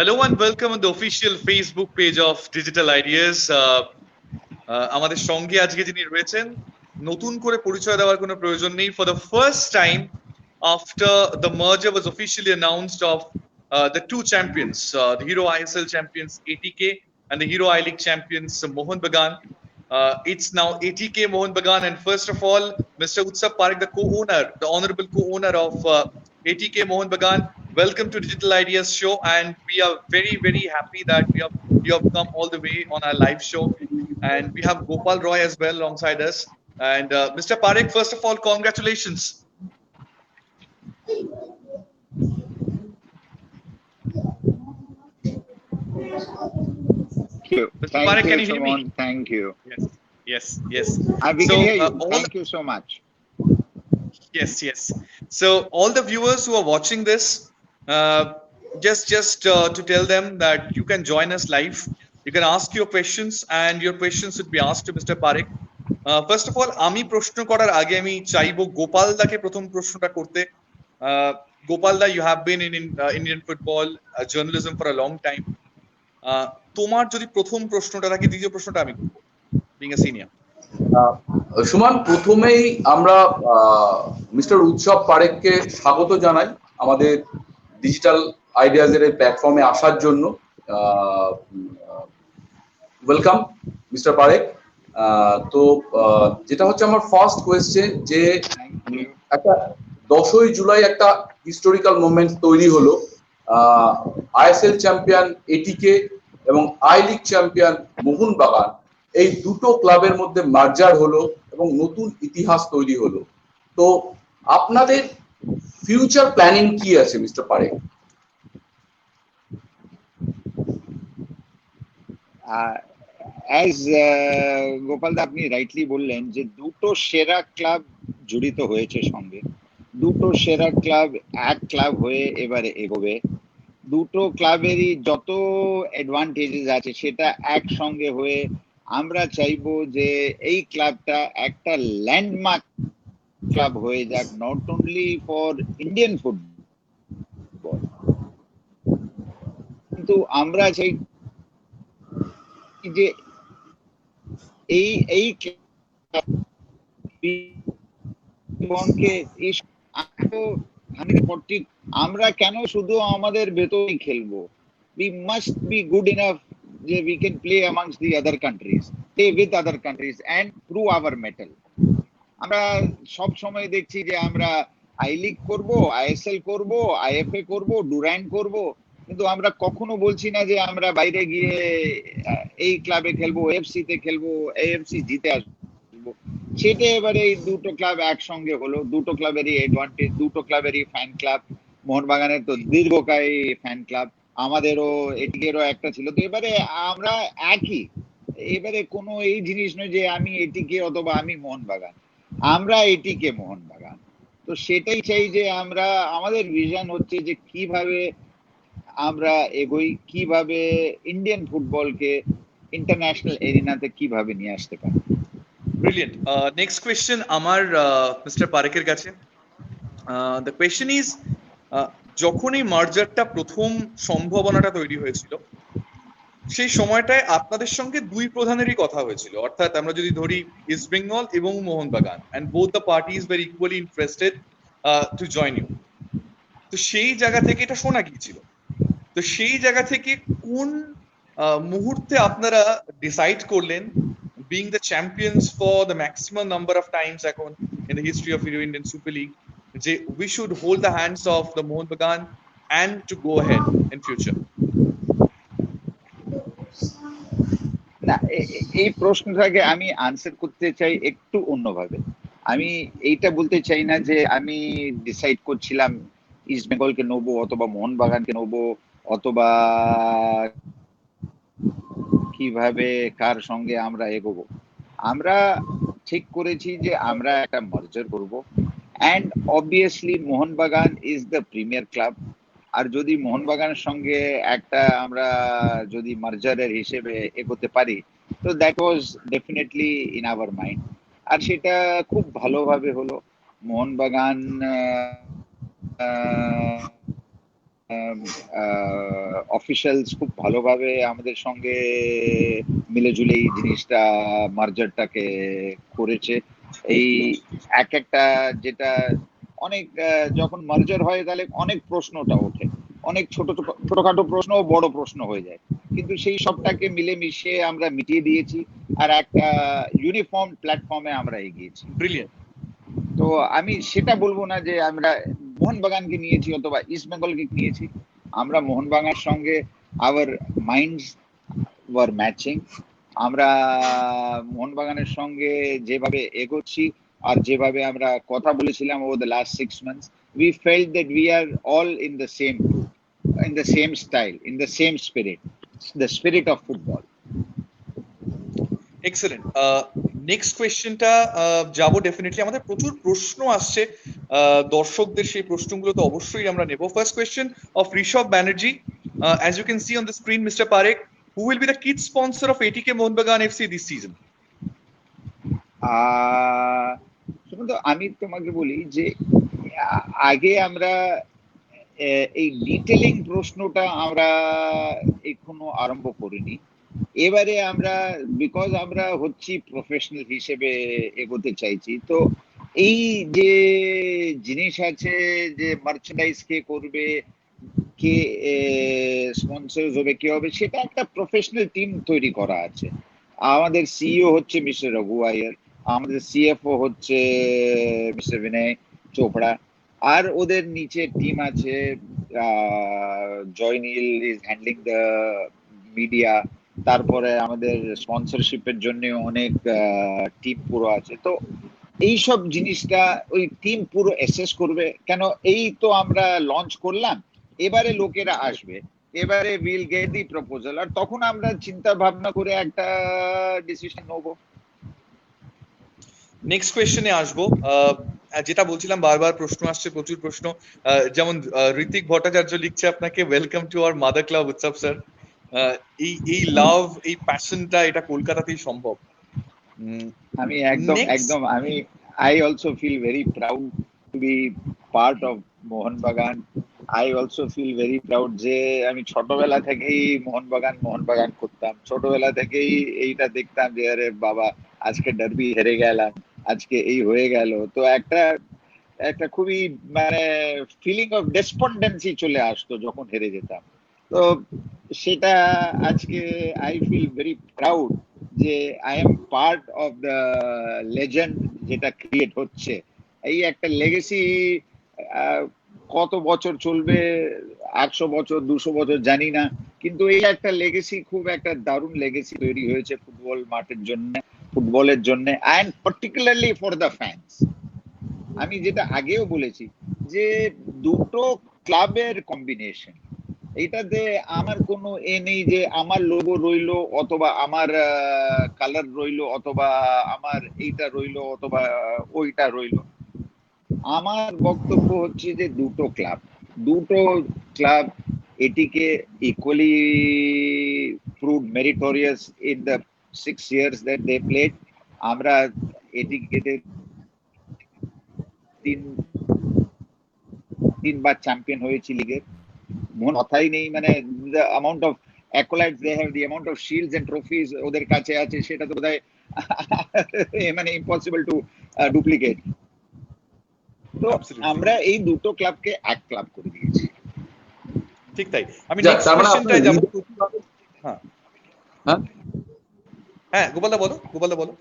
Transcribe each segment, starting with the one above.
Hello and welcome on the official Facebook page of Digital Ideas. আমাদের সঙ্গে আজকে যিনি রয়েছেন নতুন করে পরিচয় দেওয়ার কোনো প্রয়োজন নেই. For the first time after the merger was officially announced of the two champions, the Hero ISL champions ATK and the Hero I League champions Mohun Bagan. It's now ATK Mohun Bagan, and first of all, Mr. Utsav Parekh, the co-owner, the honorable co-owner of ATK Mohun Bagan. Welcome to Digital Ideas show, and we are very, very happy that you have come all the way on our live show, and we have Gopal Roy as well alongside us. And Mr. Parekh, first of all, congratulations. Mr. Parekh, can you hear me? Thank you. Yes. We can hear you. Thank you so much. Yes. So all the viewers who are watching this, just to tell them that you can join us live. You can ask your questions, and your questions should be asked to Mr. Parekh. First of all, আমি প্রশ্ন করার আগে আমি চাইবো গোপাল দাকে প্রথম প্রশ্নটা করতে. গোপাল দা, you have been in Indian football journalism for a long time. তোমার যদি প্রথম প্রশ্নটা থাকে, দ্বিতীয় প্রশ্নটা আমি করব, being a senior. সুমন, প্রথমেই আমরা মিস্টার উৎসব পারেখকে স্বাগত জানাই আমাদের ডিজিটাল আইডিয়াজ এর প্ল্যাটফর্মে আসার জন্য। Welcome mister Parekh. তো যেটা হচ্ছে আমার ফার্স্ট কোয়েশ্চেন, যে একটা 10ই জুলাই একটা হিস্টোরিক্যাল মোমেন্ট তৈরি হলো, আইএসএল চ্যাম্পিয়ন এটিকে এবং আই লিগ চ্যাম্পিয়ন মোহনবাগান, এই দুটো ক্লাবের মধ্যে মার্জার হলো এবং নতুন ইতিহাস তৈরি হলো। তো আপনাদের ফিউচার প্ল্যানিং কি আছে মিস্টার পারেখ? As গোপাল দা আপনি রাইটলি বললেন যে দুটো সেরা ক্লাব জড়িত হয়েছে সঙ্গে, দুটো সেরা ক্লাব এক ক্লাব হয়ে এবারে এগোবে। দুটো ক্লাবেরই যত অ্যাডভান্টেজেস আছে সেটা একসঙ্গে হয়ে আমরা চাইবো যে এই ক্লাবটা একটা ল্যান্ডমার্ক ক্লাব হয়ে যাক, not only for Indian football, কিন্তু আমরা চাই যে এই আমরা কেন শুধু আমাদের ভেতরেই খেলবো? we must be good enough যে we can play amongst the other countries, play with other countries and prove our mettle. আমরা সব সময় দেখছি যে আমরা আই লিগ করবো, আইএসএল করবো, আইএফএ করবো, ডুরান্ড করবো, কিন্তু আমরা কখনো বলছি না যে আমরা বাইরে গিয়ে এই ক্লাবে খেলবো, এফসি তে খেলবো, এএফসি জিতে আসবো। সেটা এবারে এই দুটো ক্লাব একসঙ্গে হলো, দুটো ক্লাবেরই অ্যাডভান্টেজ, দুটো ক্লাবেরই ফ্যান ক্লাব। মোহনবাগানের তো দীর্ঘকায় ফ্যান ক্লাব, আমাদেরও এটিকেরও একটা ছিল। তো এবারে আমরা একই, এবারে কোনো এই জিনিস নয় যে আমি এটিকে অথবা আমি মোহনবাগান, আমরা এটিকে মোহনবাগান। তো সেটাই চাই যে আমরা, আমাদের ভিশন হচ্ছে যে কিভাবে আমরা এগোই, কিভাবে ইন্ডিয়ান ফুটবলকে ইন্টারন্যাশনাল এরিনাতে কিভাবে নিয়ে আসতে পারি। ব্রিলিয়েন্ট। নেক্সট কোয়েশ্চেন আমার মিস্টার পারেখের কাছে। দ্য কোয়েশ্চেন ইজ, যখন এই মার্জারটা প্রথম সম্ভাবনাটা তৈরি হয়েছিল, সেই সময়টায় আপনাদের সঙ্গে দুই প্রধানেরই কথা হয়েছিল, অর্থাৎ আমরা যদি ধরি ইস্ট বেঙ্গল এবং Mohun Bagan, and both the parties were equally interested to join you. তো সেই জায়গা থেকে এটা শোনা গিয়েছিল। তো সেই জায়গা থেকে কোন মুহূর্তে আপনারা ডিসাইড করলেন, being the champions for the maximum number of times এখন in the history of Indian Super League, যে we should hold the hands of the Mohunbagan and to go ahead in future? না, এই প্রশ্নটাকে আমি answer করতে চাই একটু অন্যভাবে। আমি এইটা বলতে চাই না যে আমি ডিসাইড করছিলাম ইস্ট বেঙ্গলকে নেবো অথবা মোহনবাগানকে নেবো অথবা কিভাবে কার সঙ্গে আমরা এগোবো। আমরা ঠিক করেছি যে আমরা একটা মার্জার করব, and obviously Mohun Bagan is the premier club. আর যদি মোহনবাগানের সঙ্গে একটা আমরা যদি মার্জারের হিসেবে এগোতে পারি, তো that was definitely in our mind. আর সেটা খুব ভালোভাবে হলো। মোহনবাগান অফিসিয়ালস খুব ভালোভাবে আমাদের সঙ্গে মিলেজুলে এই জিনিসটা মার্জারটাকে করেছে। এই একটা যেটা অনেক যখন মার্জার হয় তাহলে অনেক প্রশ্নটা ওঠে, অনেক ছোটখাটো প্রশ্ন ও বড় প্রশ্ন হয়ে যায়, কিন্তু সেই সবটাকে মিলেমিশে আমরা মিটিয়ে দিয়েছি আর একটা ইউনিফর্ম প্ল্যাটফর্মে আমরা এগিয়েছি। ব্রিলিয়েন্ট। তো আমি সেটা বলবো না যে আমরা মোহনবাগানকে নিয়েছি অথবা ইস্ট বেঙ্গলকে নিয়েছি, আমরা মোহনবাগানের সঙ্গে আওয়ার মাইন্ডস ওয়ার ম্যাচিং। আমরা মোহনবাগানের সঙ্গে যেভাবে এগোচ্ছি আর যেভাবে আমরা কথা বলেছিলাম over the last 6 months, we felt that we are all in the same group, in the same style, in the same spirit, the spirit of football. Excellent. Next কোয়েশ্চেনটা যাব ডেফিনেটলি, আমাদের প্রচুর প্রশ্ন আসছে দর্শকদের, সেই প্রশ্নগুলো তো অবশ্যই আমরা নেব। First question of Rishabh Banerjee, as you can see on the screen, Mr. Parekh, who will be the kit sponsor of ATK Mohanbagan FC this season? Sumanta, আমি তোমাকে বলি যে আগে আমরা এই ডিটেলিং প্রশ্নটা আমরা এখনো আরম্ভ করিনি। এবারে আমরা বিকজ আমরা হচ্ছি প্রফেশনাল হিসেবে এগোতে চাইছি, তো এই যে জিনিস আছে যে মার্চেন্ডাইজ কে করবে, কে স্পন্সরস হবে, কে হবে, সেটা একটা প্রফেশনাল টিম তৈরি করা আছে। আমাদের সিইও হচ্ছে মিস্টার রঘু আয়ার, আমাদের সিএফও হচ্ছে মিস্টার বিনয় চোপড়া, আর ওদের নিচে টিম আছে, জয়নীল ইজ হ্যান্ডলিং দ্য মিডিয়া, তারপরে আমাদের স্পন্সরশিপের জন্য অনেক টিম পুরো আছে। তো এইসব জিনিসটা ওই টিম পুরো অ্যাসেস করবে। কেন এই তো আমরা লঞ্চ করলাম, এবারে লোকেরা আসবে, এবারে উইল গেট দি প্রপোজাল, আর তখন আমরা চিন্তা ভাবনা করে একটা ডিসিশন নেব। নেক্সট কোয়েশ্চেনে আসবো, যেটা বলছিলাম বারবার প্রশ্ন আসছে, প্রচুর প্রশ্ন, যেমন ঋতিক ভট্টাচার্য লিখছে আপনাকে, welcome to our mother club উৎসব স্যার। এই লাভ, এই প্যাশনটা এটা কলকাতাতেই সম্ভব। আমি একদম I also feel very proud to be part of Mohun Bagan. I also feel very proud যে আমি ছোটবেলা থেকেই মোহনবাগান করতাম, ছোটবেলা থেকেই এইটা দেখতাম যে আরে বাবা আজকে ডার্বি হেরে গেলাম, আজকে এই হয়ে গেল। তো একটা খুবই মানে ফিলিং অফ ডেসপন্ডেন্সি চলে আসতো যখন হেরে যেতাম। তো সেটা আজকে আই ফিল ভেরি প্রাউড যে I am part of the legend যেটা ক্রিয়েট হচ্ছে। এই একটা লেগেসি কত বছর চলবে, 100 বছর 200 বছর জানি না, কিন্তু এই একটা লেগেসি, খুব একটা দারুণ লেগেসি তৈরি হয়েছে ফুটবল মাঠের জন্য, ফুটবলের জন্য, and particularly for the fans. আমি যেটা আগেও বলেছি যে দুটো ক্লাবের কম্বিনেশন, এইটাতে আমার কোনো নেই যে আমার লোগো রইলো অথবা আমার কালার রইলো অথবা আমার এইটা রইলো অথবা ওইটা রইলো। আমার বক্তব্য হচ্ছে যে দুটো ক্লাব এটিকে equally proved meritorious in the 6 years that they played। আমরা এটিকে তিনবার চ্যাম্পিয়ন হয়েছি লিগের, কথাই নেই। মানে the amount of accolades they have, the amount of shields and trophies ওদের কাছে আছে, সেটা তো বোধহয় মানে impossible to duplicate। তো আমরা এই দুটো ক্লাবকে এক ক্লাব করে দিয়েছি। ঠিক তাই। আমি নেক্সট কোশ্চেনটায় যাব। হ্যাঁ গোপালদা বলো।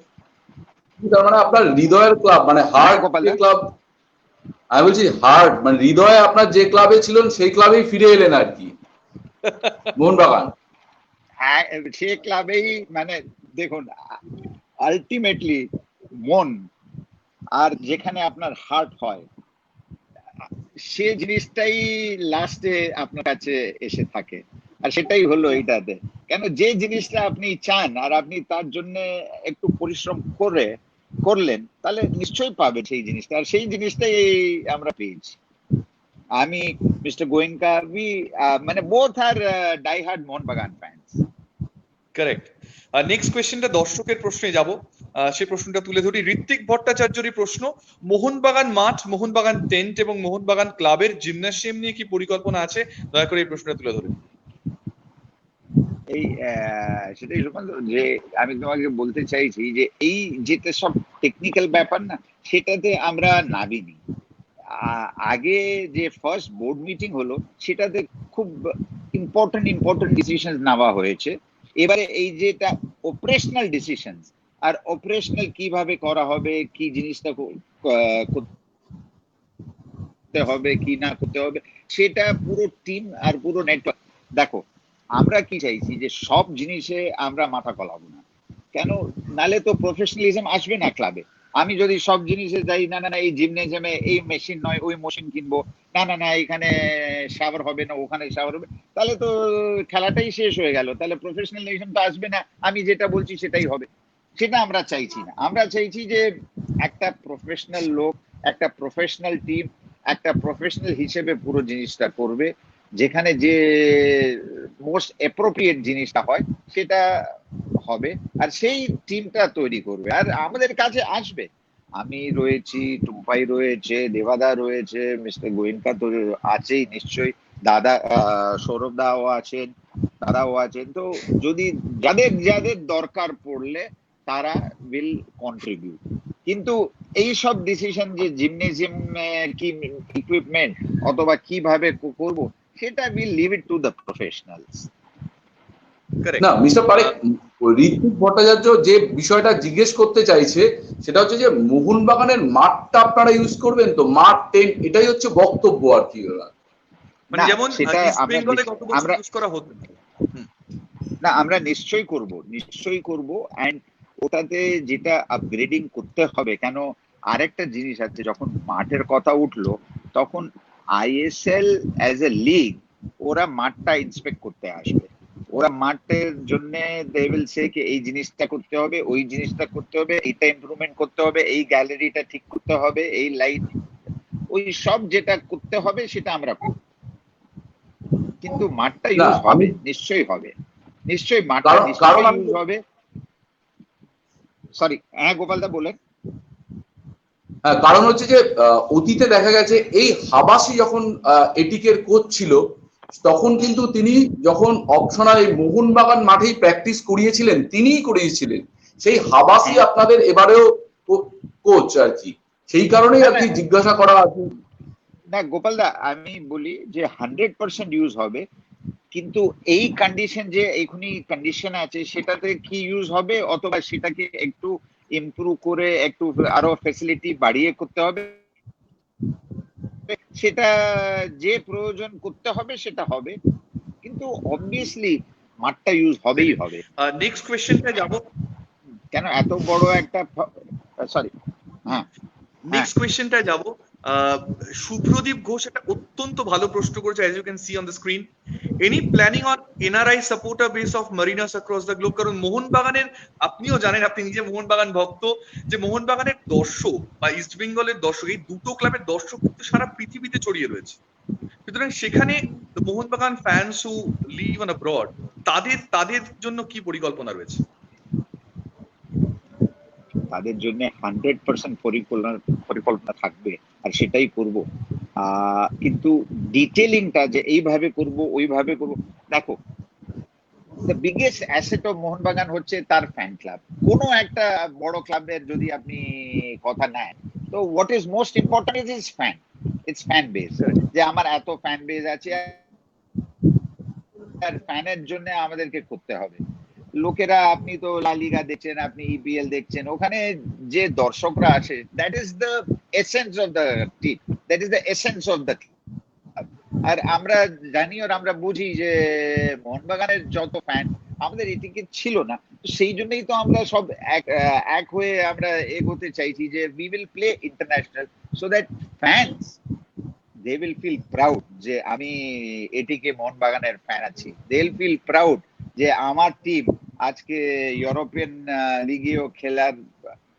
তার মানে আপনার হৃদয়ের ক্লাব, মানে হার্ট ক্লাব, আমি বলছি হার্ট মানে হৃদয়ে আপনার যে ক্লাবে ছিলেন সেই ক্লাবেই ফিরে এলেন আর কি, মোহনবাগান। হ্যাঁ, সেই ক্লাবেই, মানে দেখুন আলটিমেটলি মন আর যেখানে আপনার হার্ট হয় সে জিনিসটাই লাস্টে আপনার কাছে এসে থাকে, আর সেটাই হলো এইটাতে। কেন যে জিনিসটা আপনি চান আর আপনি তার জন্য একটু পরিশ্রম করলেন, তাহলে নিশ্চয়ই পাবে সেই জিনিসটা, আর সেই জিনিসটাই আমরা পেয়েছি। আমি মিস্টার গোয়েঙ্কা, মানে বোথ আর die hard Mohun Bagan fans. Correct. Next কোয়েশ্চেনটা দর্শকের প্রশ্নে যাব, সেই প্রশ্নটা তুলে ধরি। ঋত্বিক ভট্টাচার্যেরই প্রশ্ন, মোহনবাগান মাঠ, মোহনবাগান টেন্ট এবং মোহনবাগান ক্লাবের জিমনাসিয়াম নিয়ে কি পরিকল্পনা আছে? দয়া করে এই প্রশ্নটা তুলে ধরুন। এই সেটাই সুকান্ত, যে আমি তোমাকে বলতে চাইছি যে এই যেটা সব টেকনিক্যাল ব্যাপার না, সেটাতে আমরা নাবিনি। আগে যে ফার্স্ট বোর্ড মিটিং হলো, সেটাতে খুব ইম্পর্টেন্ট ডিসিশন নেওয়া হয়েছে। এবারে এই যেটা অপারেশনাল ডিসিশন, আর অপারেশনাল কিভাবে করা হবে, কি জিনিসটা করতে হবে কি না করতে হবে, সেটা পুরো টিম আর পুরো নেটওয়ার্ক। দেখো, আমরা কি চাইছি যে সব জিনিসে আমরা মাথা কলাবো না, কেন? নালে তো প্রফেশনালিজম আসবে না ক্লাবে। আমি যদি সব জিনিসে যাই, না না না এই জিমনেজিয়ামে এই মেশিন নয় ওই মেশিন কিনবো, না না না এখানে শাওয়ার হবে না ওখানে শাওয়ার হবে, তাহলে তো খেলাটাই শেষ হয়ে গেল, তাহলে প্রফেশনালিজম তো আসবে না। আমি যেটা বলছি সেটাই হবে, সেটা আমরা চাইছি না। আমরা চাইছি যে একটা প্রফেশনাল লোক, একটা প্রফেশনাল টিম, একটা প্রফেশনাল হিসেবে পুরো জিনিসটা করবে, যেখানে যে মোস্ট অ্যাপ্রোপ্রিয়েট জিনিসটা হয় সেটা হবে, আর সেই টিমটা তৈরি করবে, আর আমাদের কাছে আসবে। আমি রয়েছি, টুম্পাই রয়েছে, দেবাদা রয়েছে, মিস্টার গোয়েঙ্কা তো আছেই নিশ্চয়ই, দাদা সৌরভ দাও আছেন, দাদাও আছেন। তো যদি যাদের যাদের দরকার পড়লে তারা উইল কন্ট্রিবিউট। কিন্তু এই সব ডিসিশন যে জিমনেজিয়াম কি ইকুইপমেন্ট অথবা কিভাবে করব, সেটা will leave it to the professionals. না মিস্টার পারেখ, ঋত্বিক ভট্টাচার্য যে বিষয়টা জিজ্ঞেস করতে চাইছে সেটা হচ্ছে যে মোহনবাগানের মাঠটা আপনারা ইউজ করবেন তো, মাঠ টেন্ট, এটাই হচ্ছে বক্তব্য আর কি। মানে যেমন সেটা ইস্ট বেঙ্গলে গত বছর ইউজ করা হতো না, আমরা নিশ্চয়ই করব। এন্ড ওটাতে যেটা আপগ্রেডিং করতে হবে, কেন আরেকটা জিনিস আছে, যখন মাঠের কথা উঠলো তখন আইএসএল অ্যাজ এ লিগ ওরা মাঠটা ইন্সপেক্ট করতে আসবে। ওরা মাঠের জন্য দে উইল সে কি এই জিনিসটা করতে হবে, ওই জিনিসটা করতে হবে, এইটা ইমপ্রুভমেন্ট করতে হবে, এই গ্যালারিটা ঠিক করতে হবে, এই লাইট, ওই সব যেটা করতে হবে সেটা আমরা করব। কিন্তু মাঠটা ইউজ হবে, নিশ্চয়ই হবে, নিশ্চয়ই মাঠটা নিশ্চয়ই ইউজ হবে। সরি, হ্যাঁ গোপালদা বলেন। কারণ হচ্ছে যে অতীতে দেখা গেছে এই হাবাসি যখন এটিকের কোচ ছিল, তখন কিন্তু তিনি যখন অপশনাল এই মোহনবাগান মাঠেই প্র্যাকটিস করিয়েছিলেন, তিনিই করিয়েছিলেন। সেই হাবাসি আপনাদের এবারেও কোচ আর কি, সেই কারণেই আর কি জিজ্ঞাসা করা আর কি। না গোপালদা, আমি বলি যে 100% ইউজ হবে, কিন্তু এই কন্ডিশন যে এইখানে কন্ডিশন আছে সেটাতে কি ইউজ হবে, অথবা সেটাকে একটু ইমপ্রুভ করে একটু আরো ফ্যাসিলিটি বাড়িয়ে করতে হবে, সেটা যে প্রয়োজন করতে হবে সেটা হবে, কিন্তু অবভিয়াসলি মাঠটা ইউজ হবেই হবে। নেক্সট কোশ্চেনটা যাব, কেন এত বড় একটা, সরি, হ্যাঁ নেক্সট কোশ্চেনটা যাব। শুভ্রদীপ ঘোষ একটা অত্যন্ত ভালো প্রশ্ন করেছে, as you can see on the screen. Any planning on NRI supporter base of marinas across the globe? কারণ মোহনবাগানের, আপনিও জানেন, আপনি নিজে মোহনবাগান ভক্ত, যে মোহনবাগানের দর্শক বা ইস্ট বেঙ্গলের দর্শক, এই দুটো ক্লাবের দর্শক কিন্তু সারা পৃথিবীতে ছড়িয়ে রয়েছে। সুতরাং সেখানে Mohun Bagan fans who leave on abroad, তাদের জন্য কি পরিকল্পনা রয়েছে? তাদের জন্য 100% পরিকল্পনা থাকবে, আর সেটাই করব। কিন্তু ডিটেলিংটা যে এইভাবে করব ওইভাবে করব, দেখো, the biggest asset of Mohun Bagan হচ্ছে তার ফ্যান ক্লাব। কোনো একটা বড় ক্লাবের যদি আপনি কথা নেন, তো what is most important is fan, it's fan base, যে আমার এত ফ্যান বেস আছে, আর ফ্যানের জন্য আমাদেরকে করতে হবে। লোকেরা, আপনি তো লা লিগা দেখছেন, আপনি ইপিএল দেখছেন, ওখানে যে দর্শকরা আসে, that is the essence of the team, that is the essence of the. আর আমরা জানি আর আমরা বুঝি যে মোহনবাগানের যত ফ্যান আমাদের এটিকে ছিল না, সেই জন্যই তো আমরা সব এক হয়ে আমরা এগোতে চাইছি যে we will play international, so that fans they will feel proud যে আমি এটিকে মোহনবাগানের ফ্যান আছি, they will feel proud যে আমার টিম আজকে ইউরোপিয়ান লিগেও খেলার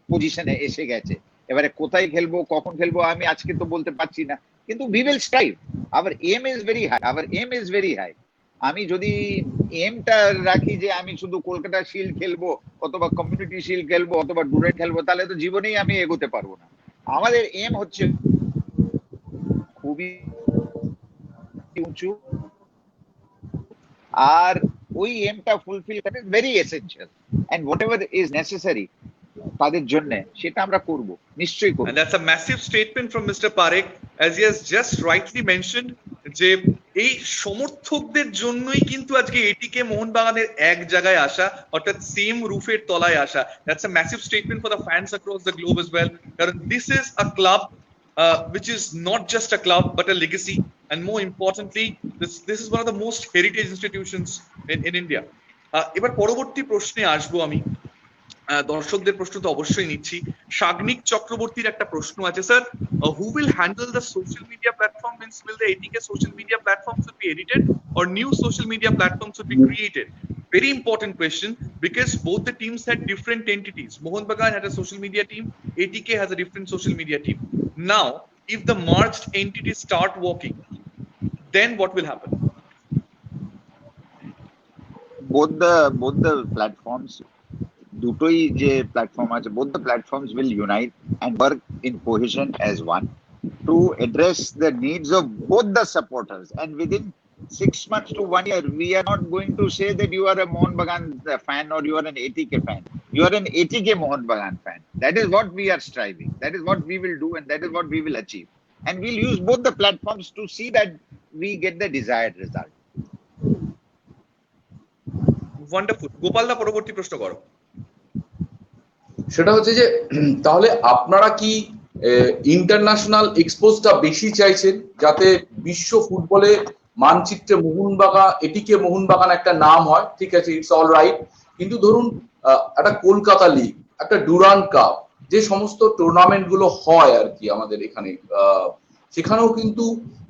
পজিশনে এসে গেছে। এবারে কোথায় খেলবো, কখন খেলবো, আমি আজকে তো বলতে পারছি না, কিন্তু we will strive, our aim is very high, আমি যদি এমটা রাখি যে আমি শুধু কলকাতা শিল্ড খেলবো অথবা কমিউনিটি শিল্ড খেলবো অথবা ডুরেন্ট খেলবো, তাহলে তো জীবনেই আমি এগোতে পারবো না। আমাদের এম হচ্ছে খুবই উঁচু, আর ওই এমটা ফুলফিল করা is very essential, and whatever is necessary তাদের জন্য সেটা আমরা করব, নিশ্চয়ই করব। And that's a massive statement from Mr. Parekh, as he has just rightly mentioned যে এই সমর্থকদের জন্যই কিন্তু আজকে এটিকে মোহনবাগানের এক জায়গায় আসা, অর্থাৎ সেম রুফের তলায় আসা। That's a massive statement for the fans across the globe as well, কারণ this is a club which is not just a club but a legacy, and more importantly this is one of the most heritage institutions in India. এবার পরবর্তী প্রশ্নে আসবো আমি। দর্শকদের প্রশ্ন তো অবশ্যই নিচ্ছি। সাগ্নিক চক্রবর্তীর একটা প্রশ্ন আছে, sir, who will handle the social media platform, means will the ATK social media platform should be edited or new social media platforms should be created? Very important question, because both the teams had different entities. Mohun Bagan had a social media team, ATK has a different social media team. Now if the merged entities start working, then what will happen? both the platforms, দুটোই যে platform আছে, both the platforms will unite and work in cohesion as one to address the needs of both the supporters, and within 6 months to 1 year we are not going to say that you are a Mohun Bagan fan or you are an ATK fan. You are an ATK Mohun Bagan fan. That is what we are striving, that is what we will do, and that is what we will achieve, and we'll use both the platforms to see that we get the desired result. Wonderful. গোপালদা পরবর্তী প্রশ্ন করো। সেটা হচ্ছে যে তাহলে আপনারা কি ইন্টারন্যাশনাল এক্সপোজটা বেশি চাইছেন, যাতে বিশ্ব ফুটবলে মানচিত্রে মোহনবাগান, এটিকে মোহনবাগান একটা নাম হয়, ঠিক আছে, ইটস অল রাইট, কিন্তু ধরুন একটা কলকাতা লিগ, একটা ডুরান্ড কাপ, যে সমস্ত টুর্নামেন্ট গুলো হয় আর কি আমাদের এখানে, সেখানেও কিন্তু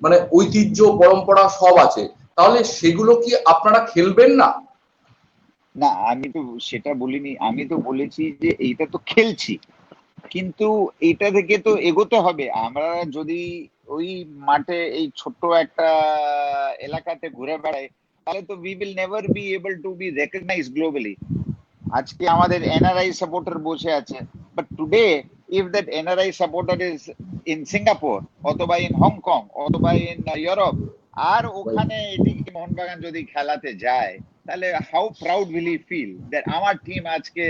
মানে ঐতিহ্য পরম্পরা সব আছে, তাহলে সেগুলো কি আপনারা খেলবেন না? না, আমি তো সেটা বলিনি, আমি তো বলেছি যে এইটা তো খেলছি, কিন্তু এইটা থেকে তো এগোতে হবে। আমরা যদি ওই মাঠে এই ছোট্ট একটা এলাকাতে ঘুরে বেড়াই, তাহলে তো we will never be able to be recognised globally. আজকে আমাদের এনআরআই সাপোর্টার বসে আছে, but today if that NRI supporter is in Singapore অথবা ইন হংকং অথবা ইন ইউরোপ, আর ওখানে এটিকে মোহনবাগান যদি খেলাতে যায়, তাহলে how proud will he feel that আমার টিম আজকে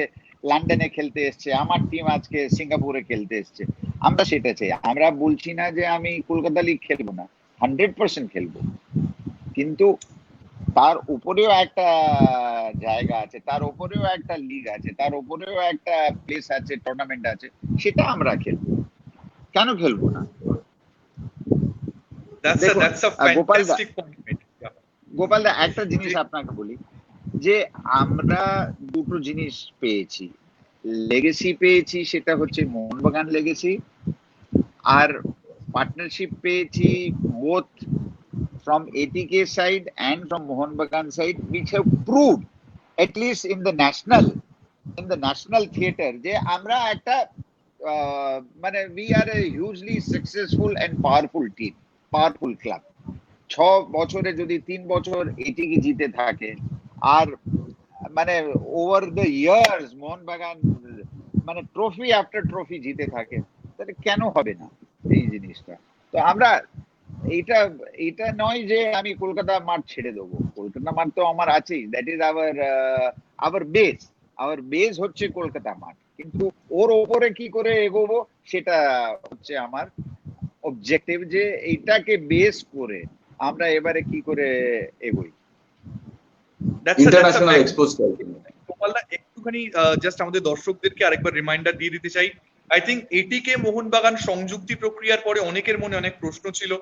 লন্ডনে খেলতে এসছে, আমার টিম আজকে সিঙ্গাপুরে খেলতে এসছে। আমরা সেটা চাই। আমরা বলছি না যে আমি কলকাতা লিগ খেলবো না, 100% খেলবো, কিন্তু তার উপরেও একটা জায়গা আছে, তার উপরেও একটা লিগ আছে, তার উপরেও একটা প্লেস আছে, টুর্নামেন্ট আছে, সেটা আমরা খেলবো। কেন খেলবো না? That's a fantastic point. গোপালদা, একটা জিনিস আপনাকে বলি, যে আমরা দুটো জিনিস পেয়েছি, লেগেসি পেয়েছি, সেটা হচ্ছে মোহনবাগান লেগেসি, আর পার্টনারশিপ পেয়েছি both from ATK side and from Mohun Bagan side, which have proved at least in the national theatre যে আমরা একটা মানে we are a hugely successful and powerful team, powerful club. 6 বছরে যদি 3 বছর ATK জিতে থাকে, আর মানে ওভার দ্য ইয়ার্স মোহন বাগান মানে ট্রফি আফটার ট্রফি জিতে থাকে, তাহলে কেন হবে না এই জিনিসটা? তো আমরা এটা নয় যে আমি কলকাতা মাঠ ছেড়ে দেবো, কলকাতা মাঠ তো আমার আছেই, দ্যাট ইজ আওয়ার বেস হচ্ছে কলকাতা মাঠ, কিন্তু ওর ওপরে কি করে এগোবো সেটা হচ্ছে আমার অবজেক্টিভ, যে এইটাকে বেস করে আমরা এবারে কি করে এগোই। ইন্টারন্যাশনাল এক্সপোজ গোপালদা, একটুখানি জাস্ট আমাদের দর্শকদেরকে আরেকবার রিমাইন্ডার দিয়ে দিতে চাই। আই থিঙ্ক এটিকে মোহনবাগান সংযুক্তি প্রক্রিয়ার পরে অনেকের মনে অনেক প্রশ্ন ছিল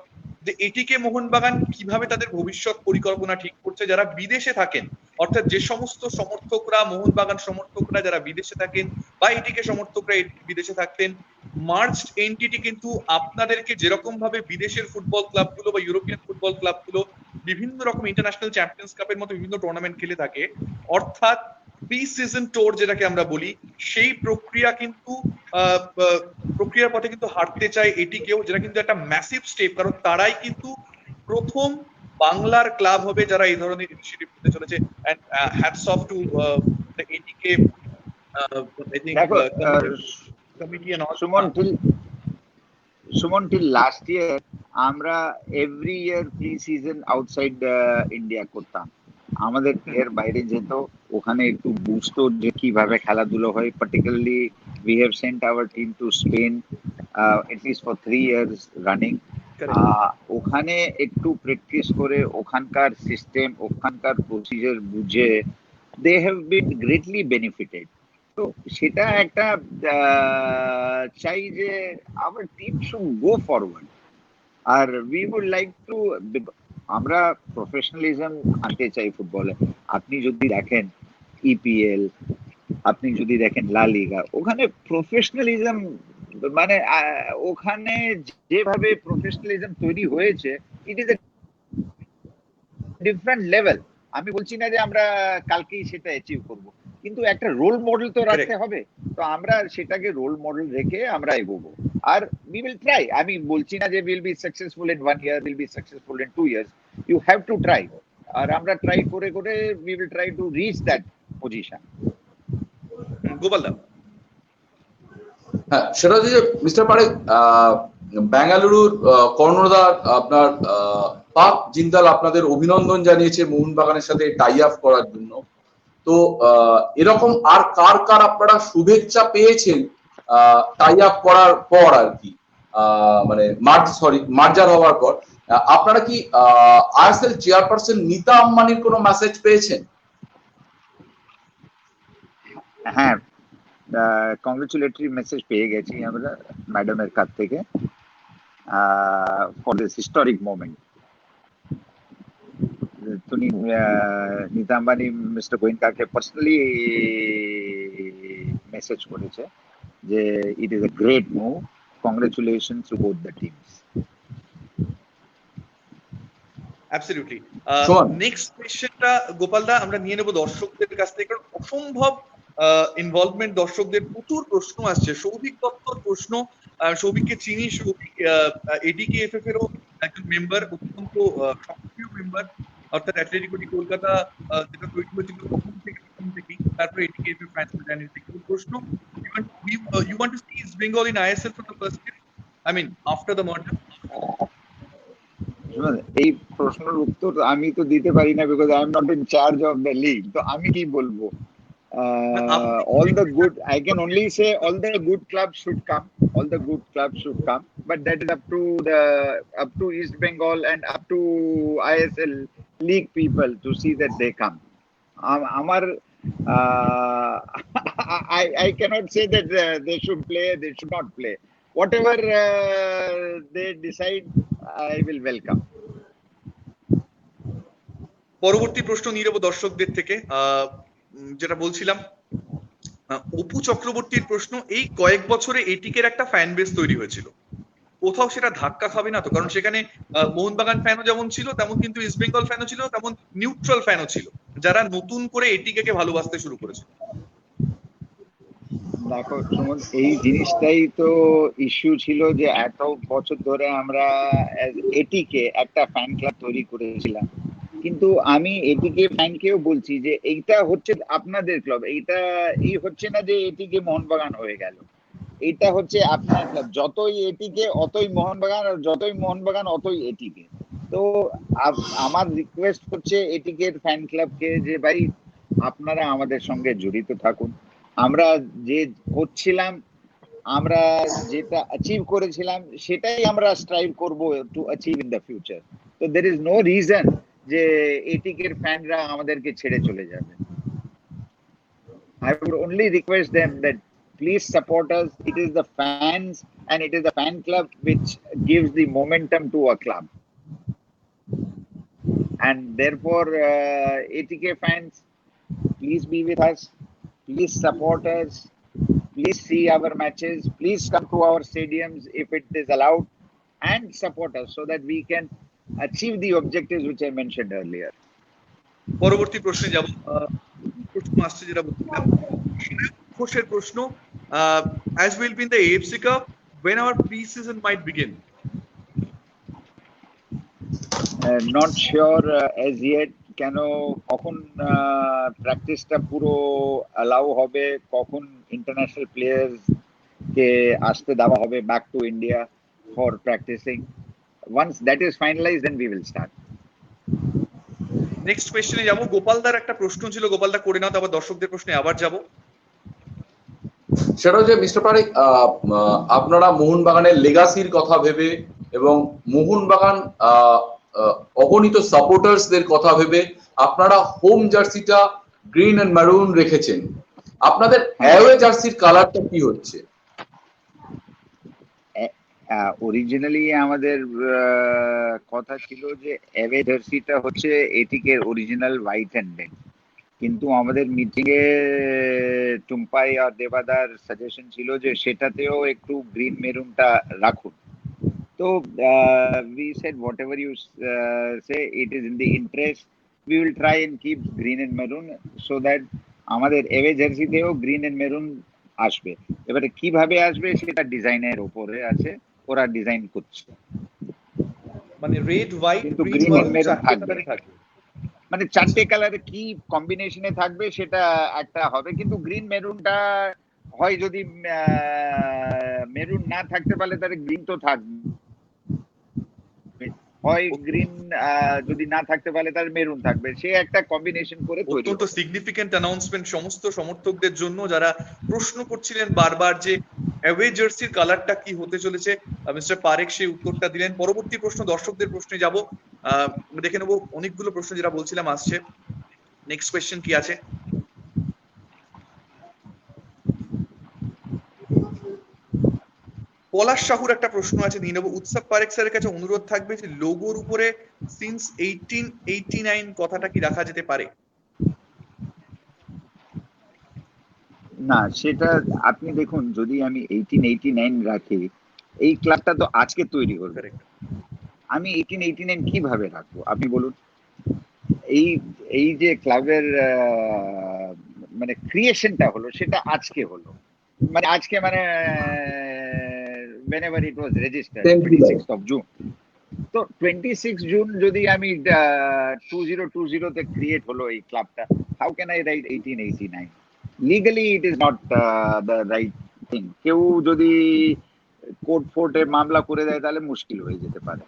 যে এটিকে মোহনবাগান কিভাবে তাদের ভবিষ্যৎ পরিকল্পনা ঠিক করছে যারা বিদেশে থাকেন, অর্থাৎ যে সমস্ত সমর্থকরা, মোহনবাগান সমর্থকরা যারা বিদেশে থাকেন বা এটিকে সমর্থকরা বিদেশে থাকতেন, মার্জড এন্টিটি কিন্তু আপনাদেরকে যেরকম ভাবে বিদেশের ফুটবল ক্লাবগুলো বা ইউরোপিয়ান ফুটবল ক্লাবগুলো বিভিন্ন রকম ইন্টারন্যাশনাল চ্যাম্পিয়ন্স কাপের মতো বিভিন্ন টুর্নামেন্ট খেলে থাকে, অর্থাৎ প্রি সিজন টোর যেটাকে আমরা বলি, সেই প্রক্রিয়া কিন্তু প্রক্রিয়ার পথে কিন্তু হাঁটতে চায় এটিকেও, যেটা কিন্তু একটা ম্যাসিভ স্টেপ, কারণ তারাই কিন্তু প্রথম বাংলার ক্লাব হবে যারা এই ধরনের ইনিশিয়েটিভ নিতে চলেছে। And hats off to the এটিকে I think committee and all. Suman, till last year আমরা every year pre season outside India করতাম, আমাদের এর বাইরে যেত, ওখানে একটু বুঝতো যে কিভাবে খেলাধুলো হয়। Particularly we have sent our team to Spain at least for 3 years running. Correct. ওখানে একটু প্র্যাকটিস করে ওখানকার সিস্টেম, ওখানকার প্রসিজার বুঝে they have been greatly benefited. তো সেটা একটা চাই যে our team should go forward. আর we would like to, আমরা প্রফেশনালিজম আনতে চাই ফুটবলে। আপনি যদি দেখেন ইপিএল, আপনি যদি দেখেন লা লিগা, ওখানে প্রফেশনালিজম মানে ওখানে যেভাবে প্রফেশনালিজম তৈরি হয়েছে, ইট ইজ এ ডিফারেন্ট লেভেল। আমি বলছি না যে আমরা কালকেই সেটা অ্যাচিভ করব, কিন্তু একটা রোল মডেল তো রাখতে হবে। তো আমরা সেটাকে রোল মডেল রেখে আমরা এগোবো। আর we will try. আমি বলছি না যে we'll be successful in 1 year, we'll be successful in 2 years. You have to try. আর আমরা ট্রাই করে করে we will try to reach that position. Gopal দা। হ্যাঁ, সেটা হচ্ছে যে মিস্টার পারেখ, বেঙ্গালুরুর কর্ণধার আপনার পাক জিন্দাল আপনাদের অভিনন্দন জানিয়েছে মোহনবাগানের সাথে টাই আপ করার জন্য। তো এরকম আর কার কার আপনারা শুভেচ্ছা পেয়েছেন টাই আপ করার পর আর কি, মানে মার্জার হওয়ার পর? আপনারা কি আইএসএল চেয়ারপারসন নীতা আম্বানির কোনো মেসেজ পেয়েছেন? হ্যাঁ, কংগ্রেচুলেটরি মেসেজ পেয়ে গেছি আমরা ম্যাডামের কাছ থেকে ফর দিস হিস্টোরিক মোমেন্ট। তিনি নীতা আম্বানি মিস্টার গোয়েঙ্কাকে পার্সোনালি মেসেজ করেছে যে it is a great move, congratulations to both the teams. Absolutely. Next কোশ্চেনটা গোপাল দা আমরা নিয়ে নেব দর্শকদের কাছ থেকে, কারণ অসম্ভব ইনভলভমেন্ট দর্শকদের, প্রচুর প্রশ্ন আসছে। সৌভিক দত্তর প্রশ্ন, সৌভিককে চিনি, সৌভিক এডিকে এফএফ এরও একজন মেম্বার, অত্যন্ত সক্রিয় মেম্বার, অর্থাৎ অ্যাথলেটিকো ডি কলকাতা যেটা তৈরি হয়েছিল প্রথম থেকেই, তারপরে এডিকে এফএফ ফ্রান্স জানি প্রশ্ন, you want to see East Bengal in ISL for the first year? I mean after the merger? এই প্রশ্নের উত্তর আমি তো দিতে পারি না, because I am not in charge of the league. তো আমি কি বলবো? All the good, I can only say all the good clubs should come, all the good clubs should come, but that is up to East Bengal and up to ISL league people to see that they come. Amar I cannot say that they should play, they should not play. Whatever they decide, I will welcome. পরবর্তী প্রশ্ন নিয়ে নেব দর্শকদের থেকে, যেটা বলছিলাম অপু চক্রবর্তীর প্রশ্ন। এই কয়েক বছরে এটিকের একটা ফ্যান বেস তৈরি হয়েছিল, কোথাও সেটা ধাক্কা খাবে না তো? কারণ সেখানে মোহনবাগান ফ্যানও যেমন ছিল, তেমন কিন্তু ইস্ট বেঙ্গল ফ্যানও ছিল, তেমন নিউট্রাল ফ্যানও ছিল, যারা নতুন করে এটিকে ভালোবাসতে শুরু করেছে। দেখো সুমন, এই জিনিসটাই তো ইস্যু ছিল যে এত বছর ধরে আমরা এটিকে একটা ফ্যান ক্লাব তৈরি করেছিলাম, কিন্তু আমি এটিকে ফ্যানকেও বলছি যে এইটা হচ্ছে আপনাদের ক্লাব, এই হচ্ছে না যে এটিকে মোহনবাগান হয়ে গেল, এটা হচ্ছে আপনার ক্লাব। যতই এটিকে অতই মোহনবাগান, আর যতই মোহনবাগান অতই এটিকে। তো আমার রিকোয়েস্ট হচ্ছে এটিকের ফ্যান ক্লাবকে যে ভাই আপনারা আমাদের সঙ্গে জড়িত থাকুন। আমরা যে হচ্ছিলাম, আমরা যেটা অ্যাচিভ করেছিলাম, সেটাই আমরা স্ট্রাইভ করব to achieve in the future. তো দের ইজ নো রিজন যে এটিকের ফ্যানরা আমাদেরকে ছেড়ে চলে যাবে। I would only request them that please support us. It is the fans and it is the fan club which gives the momentum to a club. And therefore, ATK fans, please be with us. Please support us. Please see our matches. Please come to our stadiums if it is allowed, and support us so that we can achieve the objectives which I mentioned earlier. পরবর্তী প্রশ্নে যাব। প্রশ্ন আসছে যেটা বলছিলাম, ঘোষের প্রশ্ন, as will be in the AFC Cup, when our pre-season might begin? Not sure as yet. কেন কখন প্র্যাকটিসটা পুরো অ্যালাউ হবে, কখন ইন্টারন্যাশনাল প্লেয়ার্স কে আসতে দেওয়া হবে back to India for practicing, once that is finalized then we will start. Next কোয়েশ্চেনে যাব। গোপালদার একটা প্রশ্ন ছিল, গোপালদা করে নাও, তারপর দর্শকদের প্রশ্নে আবার যাব। সেটা হচ্ছে মিস্টার পারেক, আপনারা মোহনবাগানের লেগাসির কথা ভেবে এবং মোহনবাগান অগণিত সাপোর্টার্সদের কথা ভেবে আপনারা হোম জার্সিটা গ্রিন এন্ড ম্যারুন রেখেছেন। আপনাদের অ্যাওয়ে জার্সির কালারটা কি হচ্ছে? অরিজিনালি আমাদের কথা ছিল যে অ্যাওয়ে জার্সিটা হচ্ছে এটিকের অরিজিনাল হোয়াইট অ্যান্ড রেড, কিন্তু আমাদের মিটিং এ টুম্পাই আর দেবাদার সাজেশন ছিল যে সেটাতেও একটু গ্রিন মেরুনটা রাখুন। তো we said whatever you say, it is in the interest, we will try and keep green and maroon so that আমাদের এওয়ে জার্সিতেও গ্রিন এন্ড মেরুন আসবে। এবারে কিভাবে আসবে সেটা ডিজাইনের উপরে আছে, ওরা ডিজাইন করছে। মানে রেড, হোয়াইট, কিন্তু গ্রিন, গ্রিন এন্ড মারুন মেরুন চারটে থাকবে, কালারে থাকবে। মানে চারটে কালারে কি কম্বিনেশনে থাকবে সেটা একটা হবে, কিন্তু গ্রিন মেরুনটা হয় যদি মেরুন না থাকতে পারলে তাহলে গ্রিন তো থাকবে, হয় গ্রিন যদি না থাকতে পারে তাহলে মেরুন থাকবে, সে একটা কম্বিনেশন করে তৈরি অত্যন্ত হবে। সিগনিফিকেন্ট অ্যানাউন্সমেন্ট সমস্ত সমর্থকদের জন্য যারা প্রশ্ন করছিলেন বারবার যে অ্যাওয়ে জার্সির কালারটা কি হতে চলেছে। মিস্টার পারেক সেই উত্তরটা দিলেন। পরবর্তী প্রশ্ন দর্শকদের প্রশ্নে যাব, দেখে নেবো অনেকগুলো প্রশ্ন যেটা বলছিলাম আসছে। নেক্সট কোয়েশ্চেন কি আছে? পলাশ সাহুর একটা প্রশ্ন আছে, নিয়ে নেবো। উৎসব পারেক স্যারের কাছে অনুরোধ থাকবে যে লোগোর উপরে সিন্স 1889 কথাটা কি রাখা যেতে পারে? না, সেটা আপনি দেখুন, যদি আমি 1889 রাখি, এই ক্লাবটা তো আজকে তৈরি হলো, আমি 1889 কিভাবে রাখবো আপনি বলুন? এই এই যে ক্লাবের মানে ক্রিয়েশনটা হলো সেটা আজকে হলো, মানে আজকে মানে whenever it was registered 26th of June। তো 26 জুন যদি আমি 2020 তে ক্রিয়েট হলো এই ক্লাবটা, how can I write 1889? Legally it is not the right thing. কেউ যদি কোর্ট ফোর্টে মামলা করে দেয় তাহলে মুশকিল হয়ে যেতে পারে।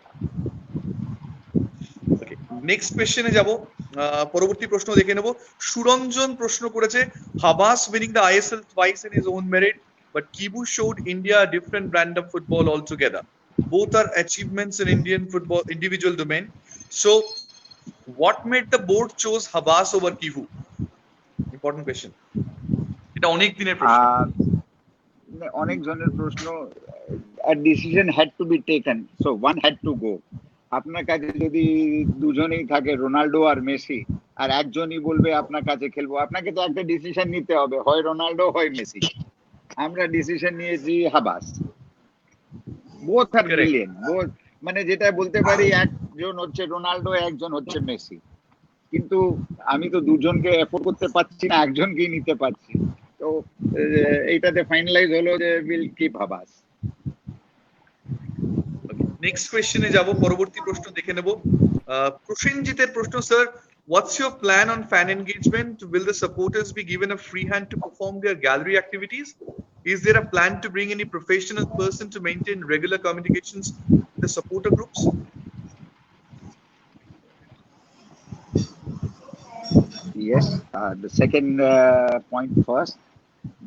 নেক্সট কোয়েশ্চেনে যাব। পরবর্তী প্রশ্ন দেখে নেব। সুরঞ্জন প্রশ্ন করেছে, Habas winning the ISL twice in his own merit, but Kibu showed India a different brand of football altogether. Both are achievements in Indian football individual domain. So, what made the board choose Habas over Kibu? Important question. এটা অনেক দিনের প্রশ্ন। অনেক জনের প্রশ্ন। a decision had to be taken, so one had to go। আপনার কাছে যদি দুজনেই থাকে, রোনাল্ডো আর মেসি, আর একজনই বলবে আপনার কাছে খেলবো, আপনাকে তো একটা ডিসিশন নিতে হবে, হয় রোনাল্ডো হয় মেসি। আমরা ডিসিশন নিয়েছি হাবাস। বোথ আর ব্রিলিয়েন্ট, বোথ, মানে যেটা বলতে পারি একজন হচ্ছে রোনাল্ডো, একজন হচ্ছে মেসি, কিন্তু আমি তো দুজনকে এফোর্ড করতে পারছি না, একজনকেই নিতে পারছি। তো এইটাতে ফাইনালাইজ হলো যে উইল কিপ হাবাস। নেক্সট কোয়েশ্চেনে যাব, পরবর্তী প্রশ্ন দেখে নেব। প্রসেনজিতের প্রশ্ন, sir, what's your plan on fan engagement? Will the supporters be given a free hand to perform their gallery activities? Is there a plan to bring any professional person to maintain regular communications with the supporter groups? Yes, the second point first,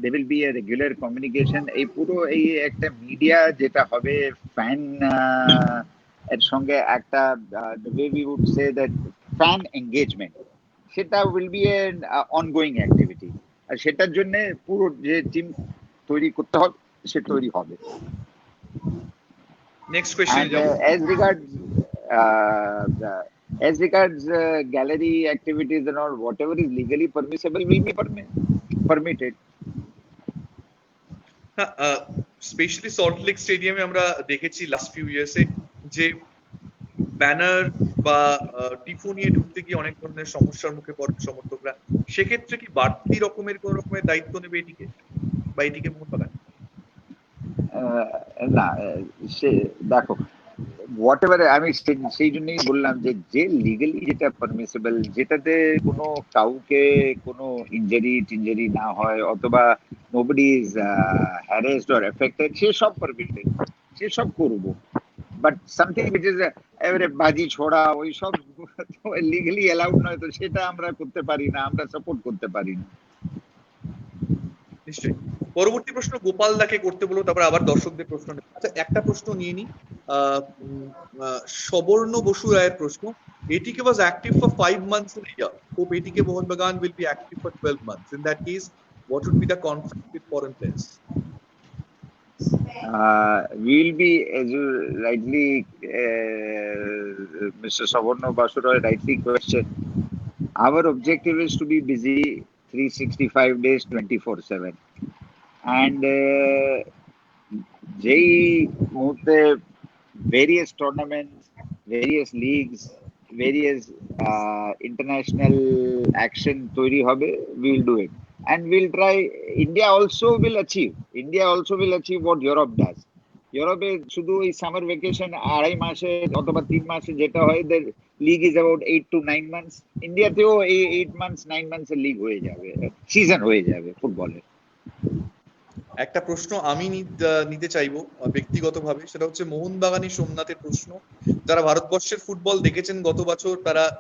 there will be a regular communication। এই পুরো এই একটা media যেটা হবে fan এর সঙ্গে একটা the way we would say that fan engagement, সেটা will be an ongoing activity। আর সেটার জন্য পুরো যে টিম তৈরি করতে হবে সে তৈরি হবে। নেক্সট কোয়েশ্চেনে যাব। As regards gallery activities and all, whatever is legally permissible will be permitted। Specially salt lake স্টেডিয়ামে আমরা দেখেছি লাস্ট ফিউ ইয়ার্সে যে ব্যানার বা টিফো নিয়ে ঢুকতে গিয়ে অনেক ধরনের সমস্যার মুখে পড়ে সমর্থকরা। সেক্ষেত্রে কি বাড়তি রকমের কোন রকমের দায়িত্ব নেবে এটিকে বা এটিকে মোহনবাগান? না, সে দেখো, হোয়াটএভার, আমি সেই জন্যই বললাম যে যে লিগালি যেটা পারমিসিবল, যেটাতে কোনো কাউকে কোনো ইনজারি না হয় অথবা nobody is harassed or affected, সে সব পারমিটেড, সে সব করবো। বাট সামথিং which is এবারে বাজি ছোড়া ওই সব লিগালি অ্যালাউড নয়, তো সেটা আমরা করতে পারি না, আমরা সাপোর্ট করতে পারি না। নিশ্চয়ই। পরবর্তী প্রশ্ন গোপাল দাকে করতে বলবো, তারপর আবার দর্শকদের প্রশ্ন নেব। আচ্ছা, একটা প্রশ্ন নিয়ে নি। সবর্ণ বসু রায়ের প্রশ্ন, ATK was active for 5 months in a year. Hope ATK Mohun Bagan will be active for 12 months. In that case, what would be the conflict with foreign players? We'll be, as you rightly, Mr. Savarno Basuroy rightly questioned, our objective is to be busy 365 days, 24/7. And যেই মুহূর্তে various tournaments, various leagues, various international action তৈরি হবে, we'll do it. And we'll try, India also will achieve what Europe does. ইউরোপে শুধু ওই summer vacation 2.5 মাসে অথবা 3 মাসে যেটা হয়, the league is about 8 to 9 months. ইন্ডিয়াতেও এই 8 months 9 months এর লিগ হয়ে যাবে, সিজন হয়ে যাবে ফুটবলের। একটা প্রশ্ন আমি নিতে চাইবো ব্যক্তিগতভাবে, সেটা হচ্ছে মোহনবাগানী সোমনাথের প্রশ্ন। যারা ভারতবর্ষের ফুটবল দেখেছেন গত বছর,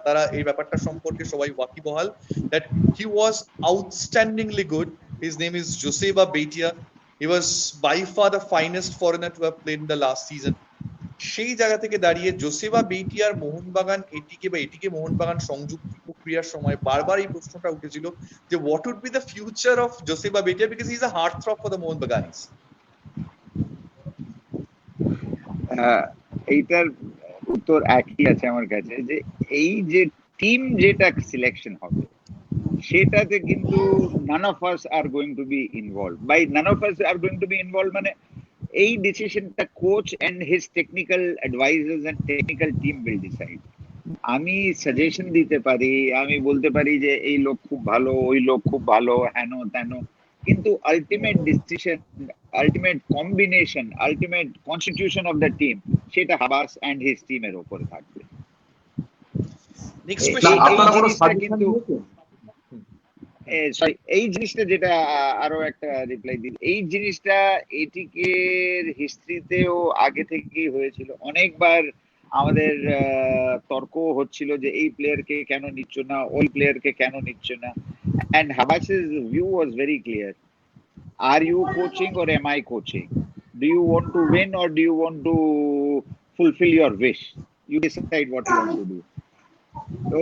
তারা এই ব্যাপারটা সম্পর্কে সবাই ওয়াকিবহাল, that he was outstandingly good. His name is Joseba Beitia. He was by far the finest foreigner to have played in the last season. সেই জায়গা থেকে দাঁড়িয়ে জোসেবা বেইটিয়ার মোহনবাগান এটিকে মোহনবাগান সংযুক্তি প্রক্রিয়ার সময় বারবার এই প্রশ্নটা উঠেছিল যে what would be the future of জোসেবা বেইটিয়া, because he is a heartthrob for the Mohanbaganis. এইটার উত্তর একই আছে আমার কাছে, যে এই যে টিম যেটা সিলেকশন হবে সেটাতে কিন্তু none of us are going to be involved. By none of us are going to be involved মানে এই ডিসিশনটা coach and his technical advisers and technical team will decide. আমি সাজেশন দিতে পারি, আমি বলতে পারি যে এই লোক খুব ভালো, ওই লোক খুব ভালো, হেন তেন, কিন্তু ultimate decision, ultimate combination, ultimate constitution of the team সেটা হাবাস এন্ড হিজ টিমের উপরে থাকবে। নেক্সট কোশ্চেন, আপনারা কোনো সাজেশন দিয়েছেন? এই জিনিসটা যেটা আরো একটা রিপ্লাই দিই, এই জিনিসটা এটিকে হিস্ট্রিতেও আগে থেকেই হয়েছিল, অনেকবার আমাদের তর্ক হচ্ছিল যে এই প্লেয়ারকে কেন নিচ্ছ না, ওই প্লেয়ারকে কেন নিচ্ছ না, and Habas's view was very clear. Are you coaching or am I coaching? Do you want to win or do you want to fulfill your wish? You decide what you want to do. তো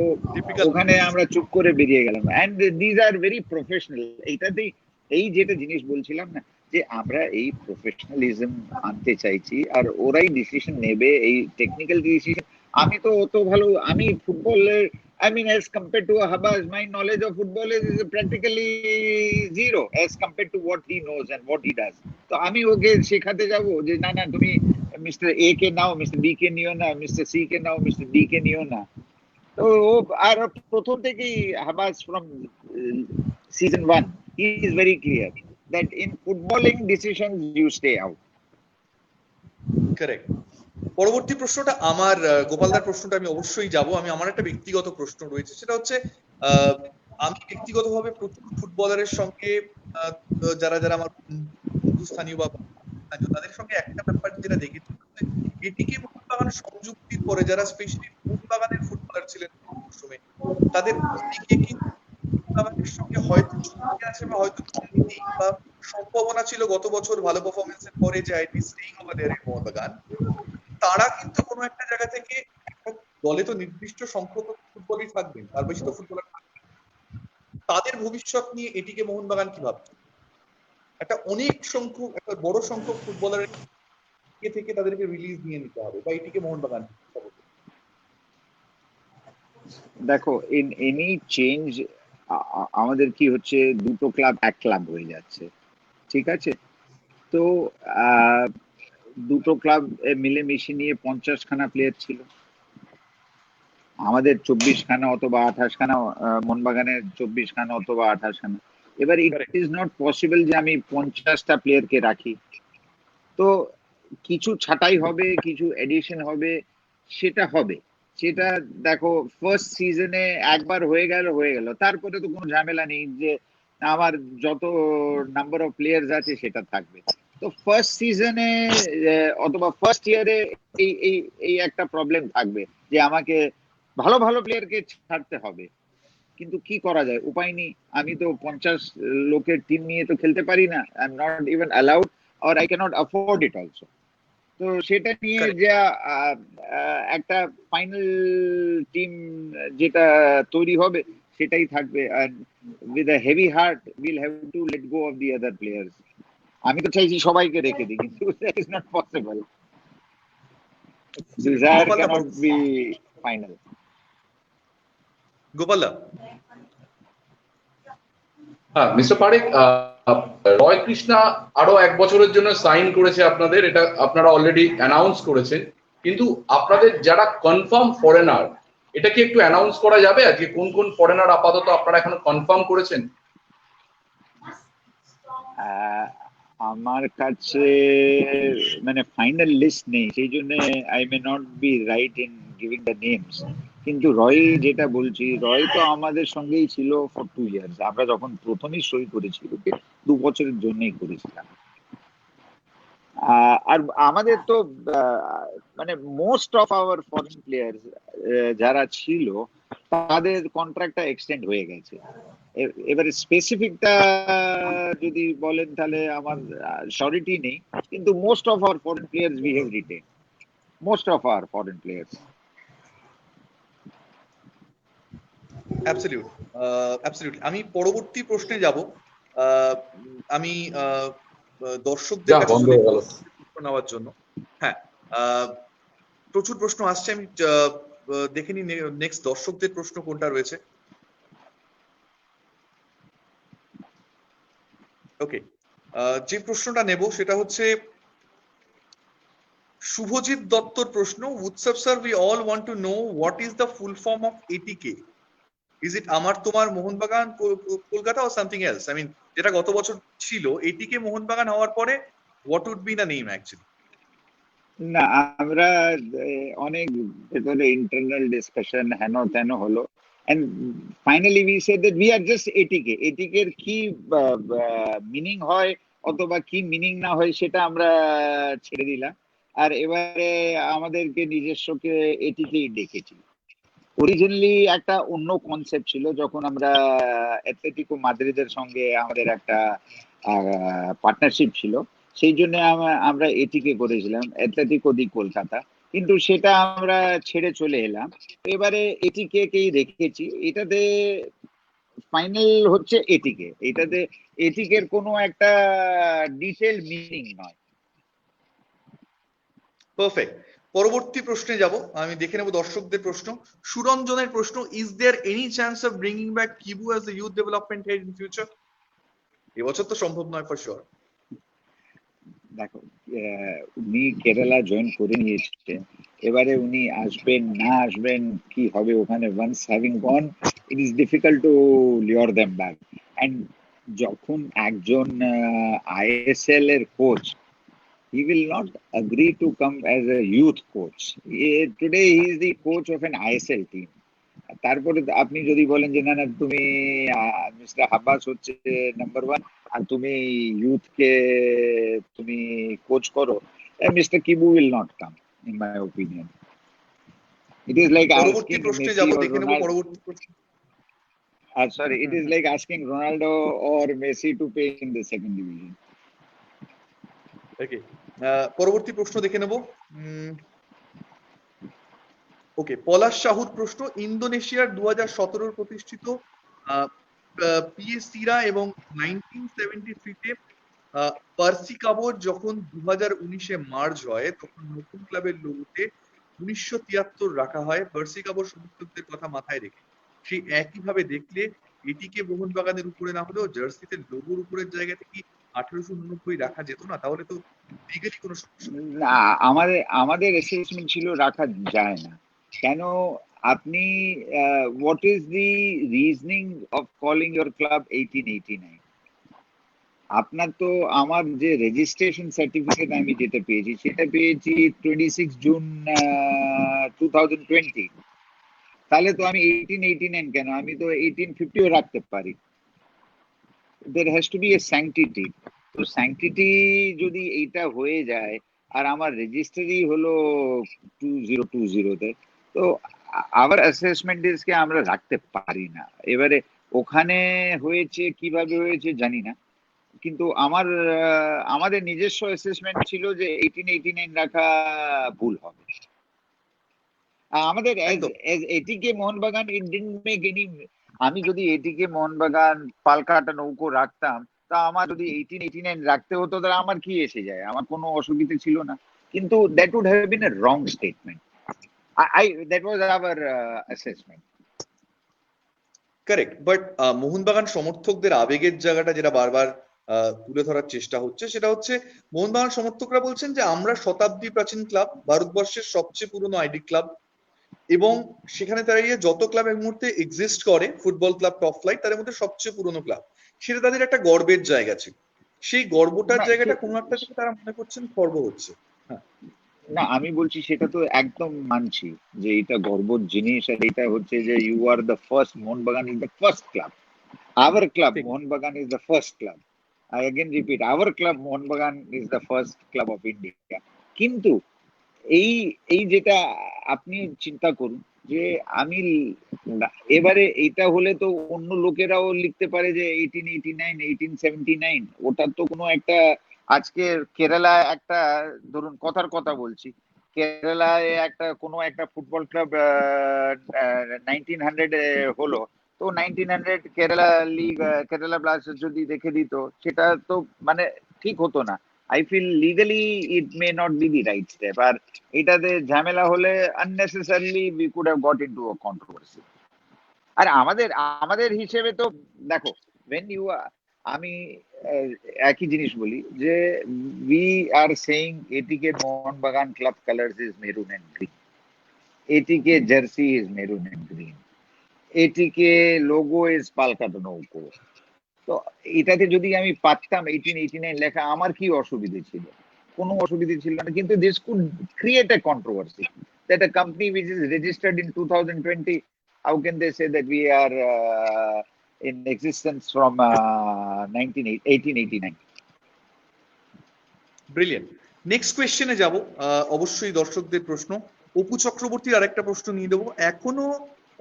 ওখানে আমরা চুপ করে বেরিয়ে গেলাম, and these are very professional. এইটাতেই এই যেটা জিনিস বলছিলাম না, যে আমরা এই প্রফেশনালিজম আনতে চাইছি আর ওরাই ডিসিশন নেবে, এই টেকনিক্যাল ডিসিশন। আমি তো অত ভালো, আমি ফুটবলের, I mean, as compared to Habas, my knowledge of football is practically zero as compared to what he knows and what he does. তো আমি ওকে শেখাতে যাব যে না না তুমি মিস্টার এ কে নাও, মিস্টার বি কে নিও না, মিস্টার সি কে নাও, মিস্টার ডি কে নিও না। তো আর প্রথম থেকেই Habas from season 1 he is very clear that in footballing decisions you stay out. Correct. পরবর্তী প্রশ্নটা আমার, গোপালদার প্রশ্নটা আমি অবশ্যই যাব। আমার একটা ব্যক্তিগত প্রশ্ন রয়েছে, সেটা হচ্ছে আমি ব্যক্তিগতভাবে প্রচুর ফুটবলারের সঙ্গে যারা আমার হিন্দুস্থানীয় বা তাদের সঙ্গে একটা ব্যাপার যেটা দেখেছি, এটিকে মোহনবাগান সংযুক্তির পরে যারা স্পেশালি মোহনবাগানের ফুটবলার ছিলেন মৌসুমে, তাদের অনেকে কিন্তু মোহনবাগানের সঙ্গে হয়তো চুক্তি আছে বা হয়তো নেই, বা সম্ভাবনা ছিল গত বছর ভালো পারফরমেন্সের পরে যে I'd staying over there in Mohun Bagan, তারা কিন্তু কোনো একটা জায়গা থেকে, একটা দলে তো নির্দিষ্ট সংখ্যক ফুটবলই থাকবেন, তার বেশি তো ফুটবলার থাকবেন, তাদের ভবিষ্যৎ নিয়ে এটিকে মোহনবাগান কি ভাবছে? একটা অনেক সংখ্যক, একটা বড় সংখ্যক ফুটবলারের থেকে তাদেরকে রিলিজ নিয়ে নিতে হবে, বা এটিকে মোহনবাগান। দেখো, ইন এনি চেঞ্জ আমাদের কি হচ্ছে, দুটো ক্লাব এক ক্লাব হয়ে যাচ্ছে, ঠিক আছে? তো দুটো ক্লাব মিলেমিশে নিয়ে 50 খানা প্লেয়ার ছিল, আমাদের 24 খানা অথবা 28 খানা, মোহনবাগানের 24 খানা অথবা 28 খানা। এবার ইট ইজ নট পসিবল যে আমি 50টা প্লেয়ারকে রাখি। তো কিছু ছাঁটাই হবে, কিছু এডিশন হবে, সেটা হবে। সেটা দেখো ফার্স্ট সিজনে একবার হয়ে গেল, তারপরে তো কোনো ঝামেলা নেই, যে আমার যত নাম্বার অফ প্লেয়ার্স আছে সেটা থাকবে। তো ফার্স্ট সিজনে অথবা ফার্স্ট ইয়ারে এই এই এই একটা প্রবলেম থাকবে যে আমাকে ভালো ভালো প্লেয়ারকে ছাড়তে হবে, কিন্তু কি করা যায়, উপায় নেই। আমি তো 50 লোকের টিম নিয়ে তো খেলতে পারি না, I am not even allowed or I can't afford it also. তো সেটা নিয়ে Correct. যা একটা ফাইনাল টিম যেটা তৈরি হবে সেটাই থাকবে, and with a heavy heart we'll have to let go of the other players. আমি তো চাইছি সবাইকে রেখে দিই, কিন্তু that is not possible. Desire Gopal the cannot be final. Gopal দা হ্যাঁ মিস্টার পারেক, রয় কৃষ্ণা আরো 1 বছরের জন্য সাইন করেছে আপনাদের, এটা আপনারা অলরেডি অ্যানাউন্স করেছেন, কিন্তু আপনাদের যারা কনফার্ম ফরেনার, এটা কি একটু অ্যানাউন্স করা যাবে আজকে কোন কোন ফরেনার আপাতত আপনারা এখনো কনফার্ম করেছেন? আমার কাছে মানে ফাইনাল লিস্ট নেই, সেই জন্য I may not be right in giving the names. কিন্তু রয় যেটা বলছি, রয় তো আমাদের সঙ্গেই ছিল ফর 2 ইয়ার্স। আমরা যখন প্রথমেই সই করেছি ওকে 2 বছরের জন্যই করেছিলাম। আর আমাদের তো মানে most of our foreign player যারা ছিল তাদের কন্ট্রাক্টটা এক্সটেন্ড হয়ে গেছে। এবারে স্পেসিফিকটা যদি বলেন তাহলে আমার সরিটি নেই, কিন্তু most of our foreign players we have written, most of our foreign players. Absolutely. আমি পরবর্তী প্রশ্নে যাব। আমি দর্শকদের কাছে বন্ধ চলে হয়ে গেল। প্রশ্ন নেওয়ার জন্য। হ্যাঁ, প্রচুর প্রশ্ন আসছে, আমি দেখে নিই নেক্সট দর্শকদের প্রশ্ন কোনটা রয়েছে। ওকে, যে প্রশ্নটা নেব সেটা হচ্ছে শুভজিৎ দত্তর প্রশ্ন। Utsav sir, we all want to know what is the full form of ATK. Is it আমার তোমার Mohun Bagan Kolkata or something else? I mean, যেটা গত বছর ছিল এটিকে মোহনবাগান হওয়ার পরে what would be the name actually? না, আমরা অনেক ভেতরে ইন্টারনাল ডিসকাশন হেন তেন হলো, and finally we said that we are just এটিকে। এটিকের কি মিনিং হয় অথবা কি মিনিং না হয় সেটা আমরা ছেড়ে দিলাম। আর এবারে আমাদেরকে নিজস্বকে এটিকেই ডেকেছি। অরিজিনালি একটা অন্য কনসেপ্ট ছিল, যখন আমরা অ্যাথলেটিকো মাদ্রিদের সঙ্গে আমাদের একটা পার্টনারশিপ ছিল, সেই জন্য আমরা এটিকে করেছিলাম, অ্যাথলেটিকো দি কলকাতা, কিন্তু সেটা আমরা ছেড়ে চলে এলাম। এবারে এটিকেই রেখেছি। এটাতে ফাইনাল হচ্ছে এটিকে, এটাতে এটিকের কোনো একটা ডিটেল মিনিং নয়। পারফেক্ট। পরবর্তী প্রশ্নে যাব, আমি দেখে নেব দর্শকদের প্রশ্ন। সুরঞ্জনের প্রশ্ন, is there any chance of bringing back Kibu as the youth development head in future? এবছর তো সম্ভব নয় ফর শিওর। দেখো, উনি কেরালা জয়েন করে নিয়েছে, এবারে উনি আসবেন না আসবেন কি হবে ওখানে, once having gone it is difficult to lure them back. And যখন একজন আইএসএল এর কোচ, he will not agree to come as a youth coach. Today he is the coach of an ISL team. তারপরে আপনি যদি বলেন যে না না তুমি মিস্টার হাব্বাস হচ্ছে নাম্বার 1 আর তুমি ইউথকে তুমি কোচ করো, mister Kibu will not come in my opinion. It is like পরবর্তী আস্কিং প্রশ্নে মেসি যাব, অর দেখে নেব রোনাল্ডো, পরবর্তী প্রশ্ন। sorry, it is like asking Ronaldo or Messi to play in the second division. ওকে, পরবর্তী প্রশ্ন দেখে নেব। ওকে, পলাশ সাহুর প্রশ্ন, ইন্দোনেশিয়ার 2017 প্রতিষ্ঠিত পিএসসিরা এবং 1973-তে পার্সিকাবোর যখন 2019-এ মার্জ হয়, তখন নতুন ক্লাবের লোগোতে 1973 রাখা হয় পার্সিকাবোর সমর্থকদের কথা মাথায় রেখে। সেই একইভাবে দেখলে এটিকে মোহনবাগানের উপরে না হলেও জার্সিতে লোগোর উপরের জায়গাতে কি 1889 রাখা যেত না? তাহলে তো লিগ্যালি কোনো সমস্যা নেই। না, আমাদের অ্যাসেসমেন্ট ছিল রাখা যায় না। কেন? আপনি what is the reasoning of calling your club 1889? আপনার তো আমার যে রেজিস্ট্রেশন সার্টিফিকেট আমি যেটা পেয়েছি সেটা পেয়েছি 26 জুন 2020। তাহলে তো আমি 1889 কেন, আমি তো 1850ও রাখতে পারি। There has to be a sanctity. তো স্যাংটিটি যদি এইটা হয়ে যায় আর আমার রেজিস্ট্রি হলো 2020 তে, তো আবার অ্যাসেসমেন্টকে আমরা রাখতে পারি না। এবারে ওখানে হয়েছে কিভাবে হয়েছে জানি না, কিন্তু আমাদের নিজস্ব অ্যাসেসমেন্ট ছিল যে 1889 রাখা ভুল হবে। আমাদের একদম এটিকে মোহনবাগান ইট ডিডন্ট মেক এনি। আমি যদি এটিকে মোহনবাগান পালকাটা নৌকো রাখতাম, তা আমার যদি 1889 রাখতে হতো, তাহলে আমার কি এসে যায়, আমার কোনো অসুবিধা ছিল না। কিন্তু that would have been a wrong statement. That was our assessment. Correct, but Mohun Bagan সমর্থকদের আবেগের জায়গাটা যেটা বারবার তুলে ধরার চেষ্টা হচ্ছে, সেটা হচ্ছে মোহনবাগান সমর্থকরা বলছেন যে আমরা শতাব্দী প্রাচীন ক্লাব, ভারতবর্ষের সবচেয়ে পুরনো আইডি ক্লাব, এবং সেখানে দাঁড়িয়ে যত ক্লাব এই মুহূর্তে এক্সিস্ট করে ফুটবল ক্লাব টপ ফ্লাইট, তাদের মধ্যে সবচেয়ে পুরনো ক্লাব, সেটা তাদের একটা গর্বের জায়গা ছিল। সেই গর্বটার জায়গাটা কোনো একটা থেকে তারা মনে করছেন খর্ব হচ্ছে। হ্যাঁ, না, আমি বলছি সেটা তো একদম মানছি যে এটা গর্বর জিনিস, আর এটা হচ্ছে যে you are the first, Mohun Bagan is the first club, our club ঠিক। Mohun Bagan is the first club. I again repeat, our club Mohanbagan is the first club of India. কিন্তু এই এই যেটা আপনি চিন্তা করুন যে আমি এবারে এটা হলে তো অন্য লোকেরাও লিখতে পারে যে 1889 1879, ওটার তো কোনো একটা, আজকে কেরালা একটা, ধরুন কথার কথা বলছি, কেরালায় একটা কোনো একটা ফুটবল ক্লাব 1900 হলো, তো 1900 কেরালা লিগ, কেরালা ব্লাস্টার্স যদি রেখে দিত, সেটা তো মানে ঠিক হতো না। I feel legally it may not be the right step. আর এটাতে ঝামেলা হলে unnecessarily we could have got into a controversy. আর আমাদের আমাদের হিসেবে তো দেখো, when you আমি একই জিনিস বলি যে we are saying ATK Mohun Bagan club colours is maroon and green, ATK jersey is maroon and green, ATK logo is পালকাটা নৌকো। তো এটাতে যদি আমি পারতাম 1889 লেখা, আমার কি অসুবিধে ছিল? কোনো অসুবিধে ছিল না। কিন্তু this could create a controversy that a company which is registered in 2020, how can they say that we are in existence from 1889? Brilliant. Next কোয়েশ্চেনে যাব। অবশ্যই দর্শকদের প্রশ্ন, অপু চক্রবর্তীর আরেকটা প্রশ্ন নিয়ে দেবো। এখনো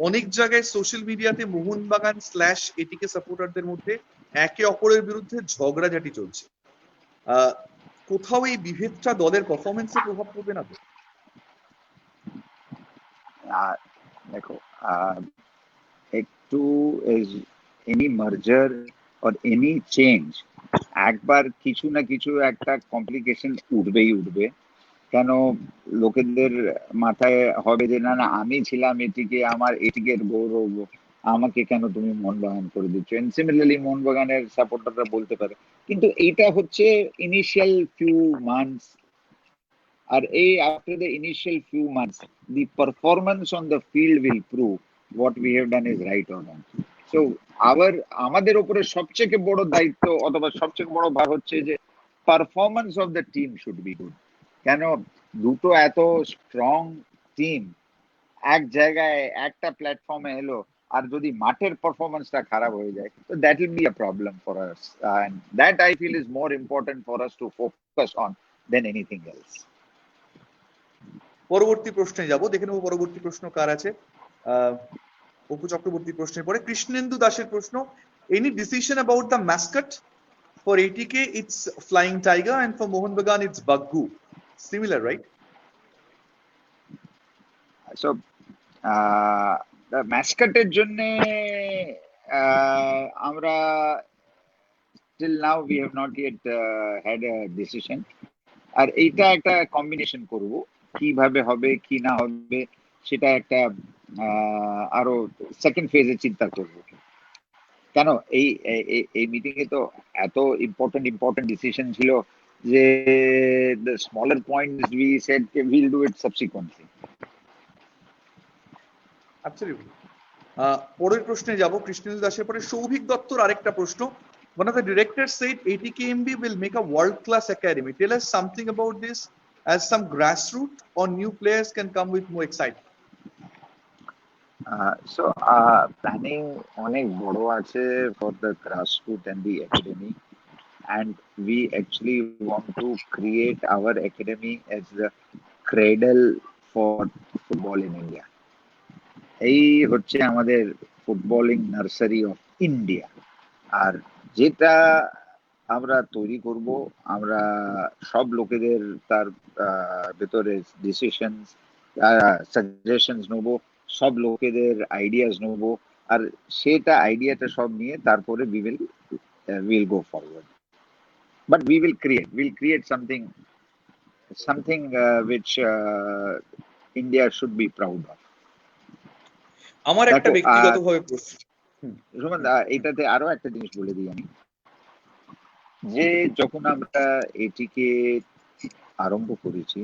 অনেক জায়গায় সোশ্যাল মিডিয়াতে মোহনবাগান স্ল্যাশ এটিকে সাপোর্টারদের মধ্যে একে অপরের বিরুদ্ধে ঝগড়াঝাটি চলছে। কোথাও এই বিভেদটা দলের পারফরমেন্সে প্রভাব পড়বে না তো? দেখো, একটু এনি মার্জার অর এনি চেঞ্জ, একবার কিছু না কিছু একটা কমপ্লিকেশন উঠবেই উঠবে। কেন লোকেদের মাথায় হবে যে না না, আমি ছিলাম এটিকে, আমার এটিকে গৌরব, আমাকে কেন তুমি মোহনবাগান করে দিচ্ছ। এন্ড সিমিলারলি মোহনবাগানের সাপোর্টাররা বলতে পারে, কিন্তু এইটা হচ্ছে ইনিশিয়াল ফিউ মান্থস। আর এই after the initial few months the performance on the field will prove what we have done is right or wrong. So আমাদের উপরে সবচেয়ে বড় দায়িত্ব অথবা সবচেয়ে বড় ভার হচ্ছে যে performance of the team should be good. কেন দুটো এত স্ট্রং টিম এক জায়গায় একটা প্ল্যাটফর্মে এলো, আর যদি মাঠের পারফরমেন্সটা খারাপ হয়ে যায়, তো that will be a problem for us, and that I feel is more important for us to focus on than anything else. পরবর্তী প্রশ্নে যাব, দেখে নেবো পরবর্তী প্রশ্ন কার আছে। অপু চক্রবর্তীর প্রশ্নের পরে কৃষ্ণেন্দু দাসের প্রশ্ন, any decision about the mascot? For ATK it's flying tiger and for Mohun Bagan it's Bagghu, similar right? So ম্যাসকটের জন্য আমরা till now we have not yet had a decision. আর এইটা একটা কম্বিনেশন করব, কিভাবে হবে কি না হবে সেটা একটা আরো সেকেন্ড ফেজে চিন্তা করব। কেন এই মিটিং এ তো এত ইম্পর্টেন্ট ডিসিশন ছিল যে the smaller points we said we'll do it subsequently. Absolutely. পরের প্রশ্নে যাব, কৃষ্ণেন্দু দাসের পরে সৌভিক দত্তর আরেকটা প্রশ্ন। One of the directors said ATKMB will make a world-class academy. Tell us something about this, as some grassroots or new players can come with more excitement. So planning অনেক বড় আছে for the grassroots and the academy, and we actually want to create our academy as the cradle for football in India. এই হচ্ছে আমাদের footballing nursery of India. আর যেটা আমরা তৈরি করব, আমরা সব লোকেদের তার ভেতরে ডিসিশনস সাজেশনস নেব, সব লোকেদের আইডিয়াস নেব, আর সেটা আইডিয়াটা সব নিয়ে তারপরে will go forward. But we'll create something which India should be proud of. আমার একটা দেখো, ব্যক্তিগতভাবে প্রশ্ন। সুমন, এটাতে আরো একটা জিনিস বলে দিই আমি, যে যখন আমরা এটিকে আরম্ভ করেছি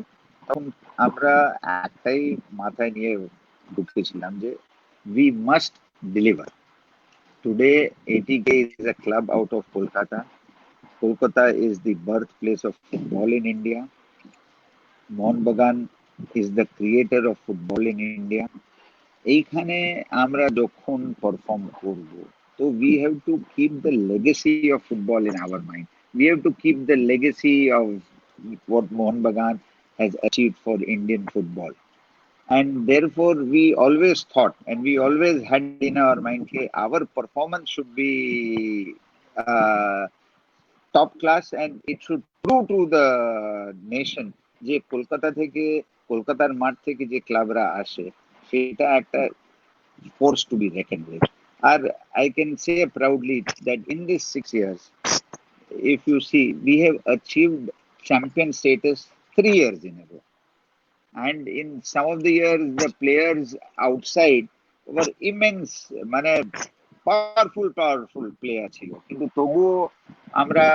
তখন আমরা একটাই মাথায় নিয়ে ঢুকতেছিলাম যে we must deliver. Today ATK is a club out of Kolkata. Kolkata is the birthplace of football in India. Mohun Bagan is the creator of football in India. এইখানে আমরা যখন পারফর্ম করব, তো we have to keep the legacy of football in our mind. We have to keep the legacy of what Mohun Bagan has achieved for Indian football. And therefore we always thought and we always had in our mind that our performance should be top class and it should prove to the nation যে কলকাতা থেকে, কলকাতার মাঠ থেকে যে ক্লাবরা আসে সেটা একটা force to be reckoned with. And I can say proudly that in these 6 years, if you see, we have achieved champion status 3 years in a row. And in some of the years, the players outside were immense, মানে powerful player ছিল, কিন্তু তবুও আমরা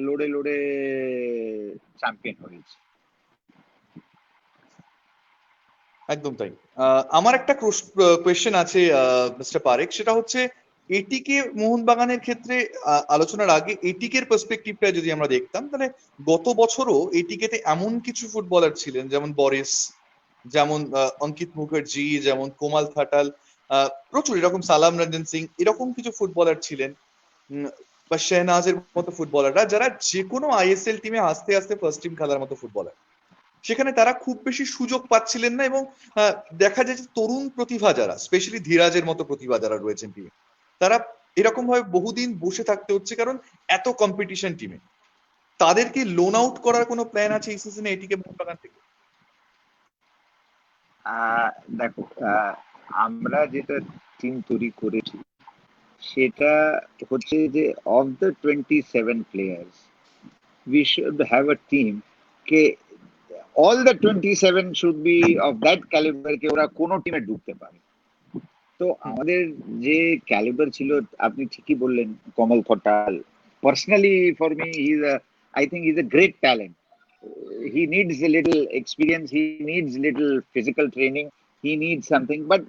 লড়ে champion হয়েছি। একদম তাই। আমার একটা কোয়েশ্চেন আছে মিস্টার পারেক, সেটা হচ্ছে এটিকে মোহনবাগানের ক্ষেত্রে আলোচনার আগে এটিকের পার্সপেক্টিভটা যদি আমরা দেখতাম, তাহলে গত বছরও এটিকেতে এমন কিছু ফুটবলার ছিলেন, যেমন বরিস, যেমন অঙ্কিত মুখার্জি, যেমন কোমাল থাটাল, প্রচুর এরকম সালাম রঞ্জন সিং, এরকম কিছু ফুটবলার ছিলেন, বা শেহনাজের মতো ফুটবলাররা, যারা যে কোনো আইএসএল টিমে আস্তে আস্তে ফার্স্ট টিম খেলার মতো ফুটবলার। সেখানে তারা খুব বেশি সুযোগ পাচ্ছিলেন না, এবং দেখা যায় যে তরুণ প্রতিভা যারা, স্পেশালি ধীরাজের মতো প্রতিভা যারা রয়েছেন টিমে, তারা এরকম ভাবে বহুদিন বসে থাকতে হচ্ছে, কারণ এত কম্পিটিশন টিমে। তাদেরকে লোন আউট করার কোনো প্ল্যান আছে এই সিজনে এটিকে মোহনবাগান থেকে? দেখো, আমরা যেটা টিম তৈরি করেছি সেটা হচ্ছে যে of the 27 players we should have a team K all the 27 should be of that caliber কে ওরা কোনো টিমে ঢুকতে পারে। তো আমাদের যে ক্যালিবার ছিল, আপনি ঠিকই বললেন, Kamal Khatal, personally for me I think he's a great talent. He needs a little experience, he needs little physical training, he needs something, but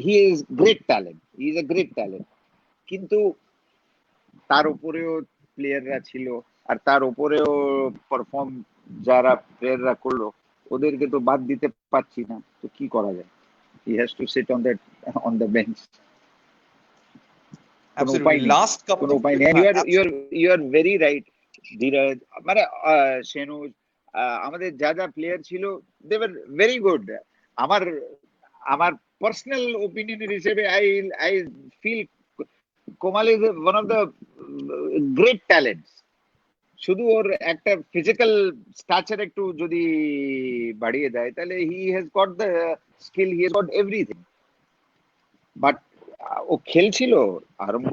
he is great talent, he is a great talent. কিন্তু তার উপরেও প্লেয়াররা ছিল, আর তার উপরেও perform যারা প্লেয়াররা করলো ওদেরকে তো বাদ দিতে পারছি না, তো কি করা যায়? He has to sit on the bench. Absolutely. Last couple of you are very right, Dhiraj, মানে শেনুজ, আমাদের যা যা প্লেয়ার ছিল they were very good. আমার পার্সোনাল ওপিনিয়নের হিসেবে I feel Komal is one of the great talents. শুধু ওর একটা ফিজিক্যাল স্ট্রাকচার একটু যদি বাড়িয়ে দেয় তাহলে he has got the skill, he has got everything. But ও খেলছিল আরম্ভ,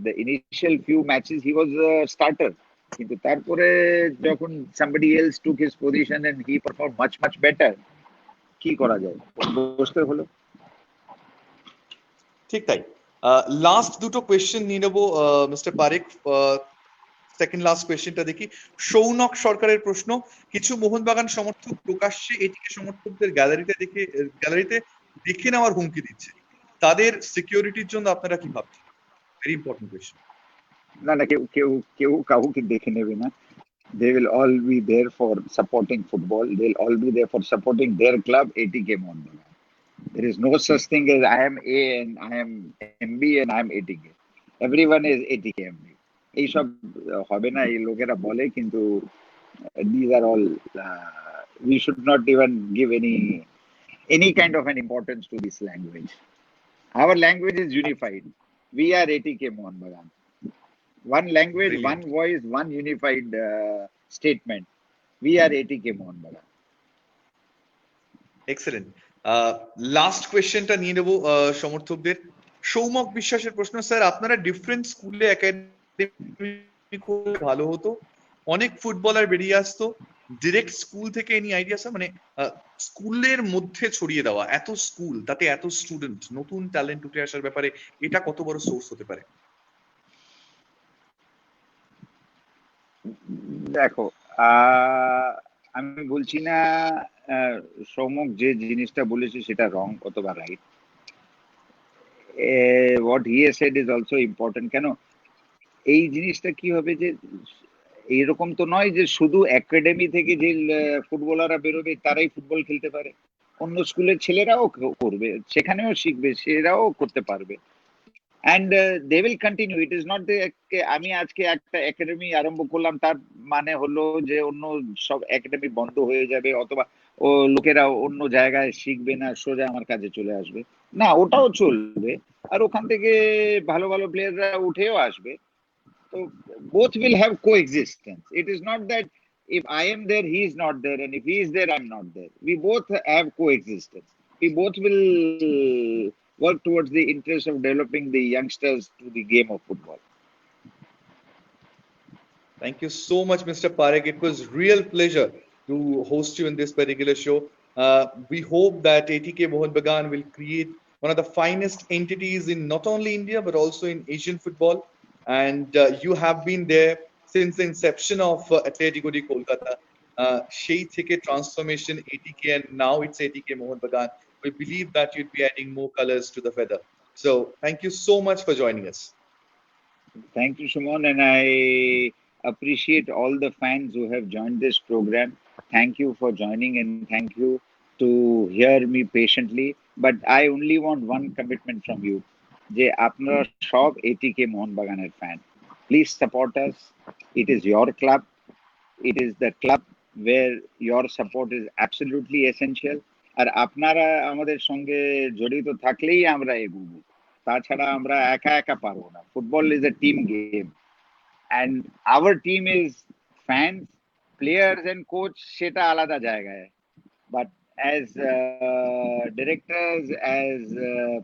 the initial few matches he was a starter, কিন্তু তারপরে যখন somebody else took his position and he performed much better, কি করা যায়, বসতে হলো। ঠিক তাই। লাস্ট দুটো কোয়েশ্চেন নিয়ে নেবো মিস্টার পারেক। সেকেন্ড লাস্ট কোয়েশ্চেনটা দেখি, সৌনক সরকারের প্রশ্ন। কিছু মোহনবাগান সমর্থক প্রকাশ্যে এটিকে সমর্থকদের গ্যালারিতে দেখে নেওয়ার হুমকি দিচ্ছে, তাদের সিকিউরিটির জন্য আপনারা কি ভাবছেন? Very important question. না, কেউ কাউকে দেখে নেবে না। They will all be there for supporting football. They'll all be there for supporting their club, ATK Mohun Bagan. There is no such thing as I am A and I am MB and I am ATK. Everyone is ATK MB. এইসব হবে না এই লোকেরা বলে, কিন্তু these are all we should not even give any kind of an importance to this language. Our language is unified. We are ATK Mohun Bagan. One language, Brilliant. one voice, one unified statement. We are ATK Mohun Bagan. Excellent. Last কোয়েশ্চেনটা নিয়ে নেবো সমর্থকদের। সৌমক বিশ্বাসের প্রশ্ন, sir আপনারা different স্কুলে academy করলে ভালো হতো, অনেক ফুটবলার বেরিয়ে আসতো, ডিরেক্ট স্কুল থেকে এনি আইডিয়া স্যার? মানে স্কুলের মধ্যে ছড়িয়ে দেওয়া, এত স্কুল তাতে এত স্টুডেন্ট, নতুন ট্যালেন্ট উঠে আসার ব্যাপারে এটা কত বড় সোর্স হতে পারে? দেখো, আমি বলছি না সৌমক যে জিনিসটা বলেছে সেটা রং অথবা right. What he has said is also important. কেন এই জিনিসটা কি হবে যে এরকম তো নয় যে শুধু একাডেমি থেকে যে ফুটবলাররা বেরোবে তারাই ফুটবল খেলতে পারে, অন্য স্কুলের ছেলেরাও করবে, সেখানেও শিখবে, সেরাও করতে পারবে। and they will continue. It is not the আমি আজকে একটা একাডেমি আরম্ভ করলাম তার মানে হলো যে অন্য সব একাডেমি বন্ধ হয়ে যাবে অথবা ও লোকেরা অন্য জায়গায় শিখবে না, সোজা আমার কাছে চলে আসবে না, ওটাও চলবে। আর ওখান থেকে ভালো ভালো প্লেয়াররা উঠেও আসবে। তো both will have coexistence. It is not that if I am there he is not there, and if he is there I'm not there. We both have coexistence. We both will work towards the interest of developing the youngsters to the game of football. Thank you so much, Mr. Parekh. It was real pleasure to host you in this particular show. We hope that ATK Mohun Bagan will create one of the finest entities in not only India but also in Asian football. And you have been there since the inception of Atletico de Kolkata. Shei Theke transformation ATK, and now it's ATK Mohun Bagan. We believe that you'd be adding more colors to the feather. So thank you so much for joining us. Thank you, Shimon, and I appreciate all the fans who have joined this program. Thank you for joining, and thank you to hear me patiently. But I only want one commitment from you. যে আপনারা সব ATK Mohun Baganer fan. Please support us. It is your club. It is the club where your support is absolutely essential. আর আপনারা আমাদের সঙ্গে জড়িত থাকলেই আমরা এগোবো, তাছাড়া আমরা একা একা পারবো না। Football is a team game, and our team is fans, players and coach, সেটা আলাদা জায়গায়। But as directors, as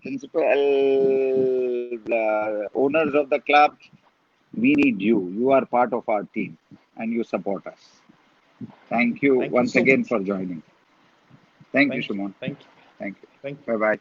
principal owners of the club, we need you. You are part of our team and you support us. Thank you Thank you once so again much. for joining. Thank you, Thank you. Shimon. Thank you. Thank you. Thank you. Bye bye.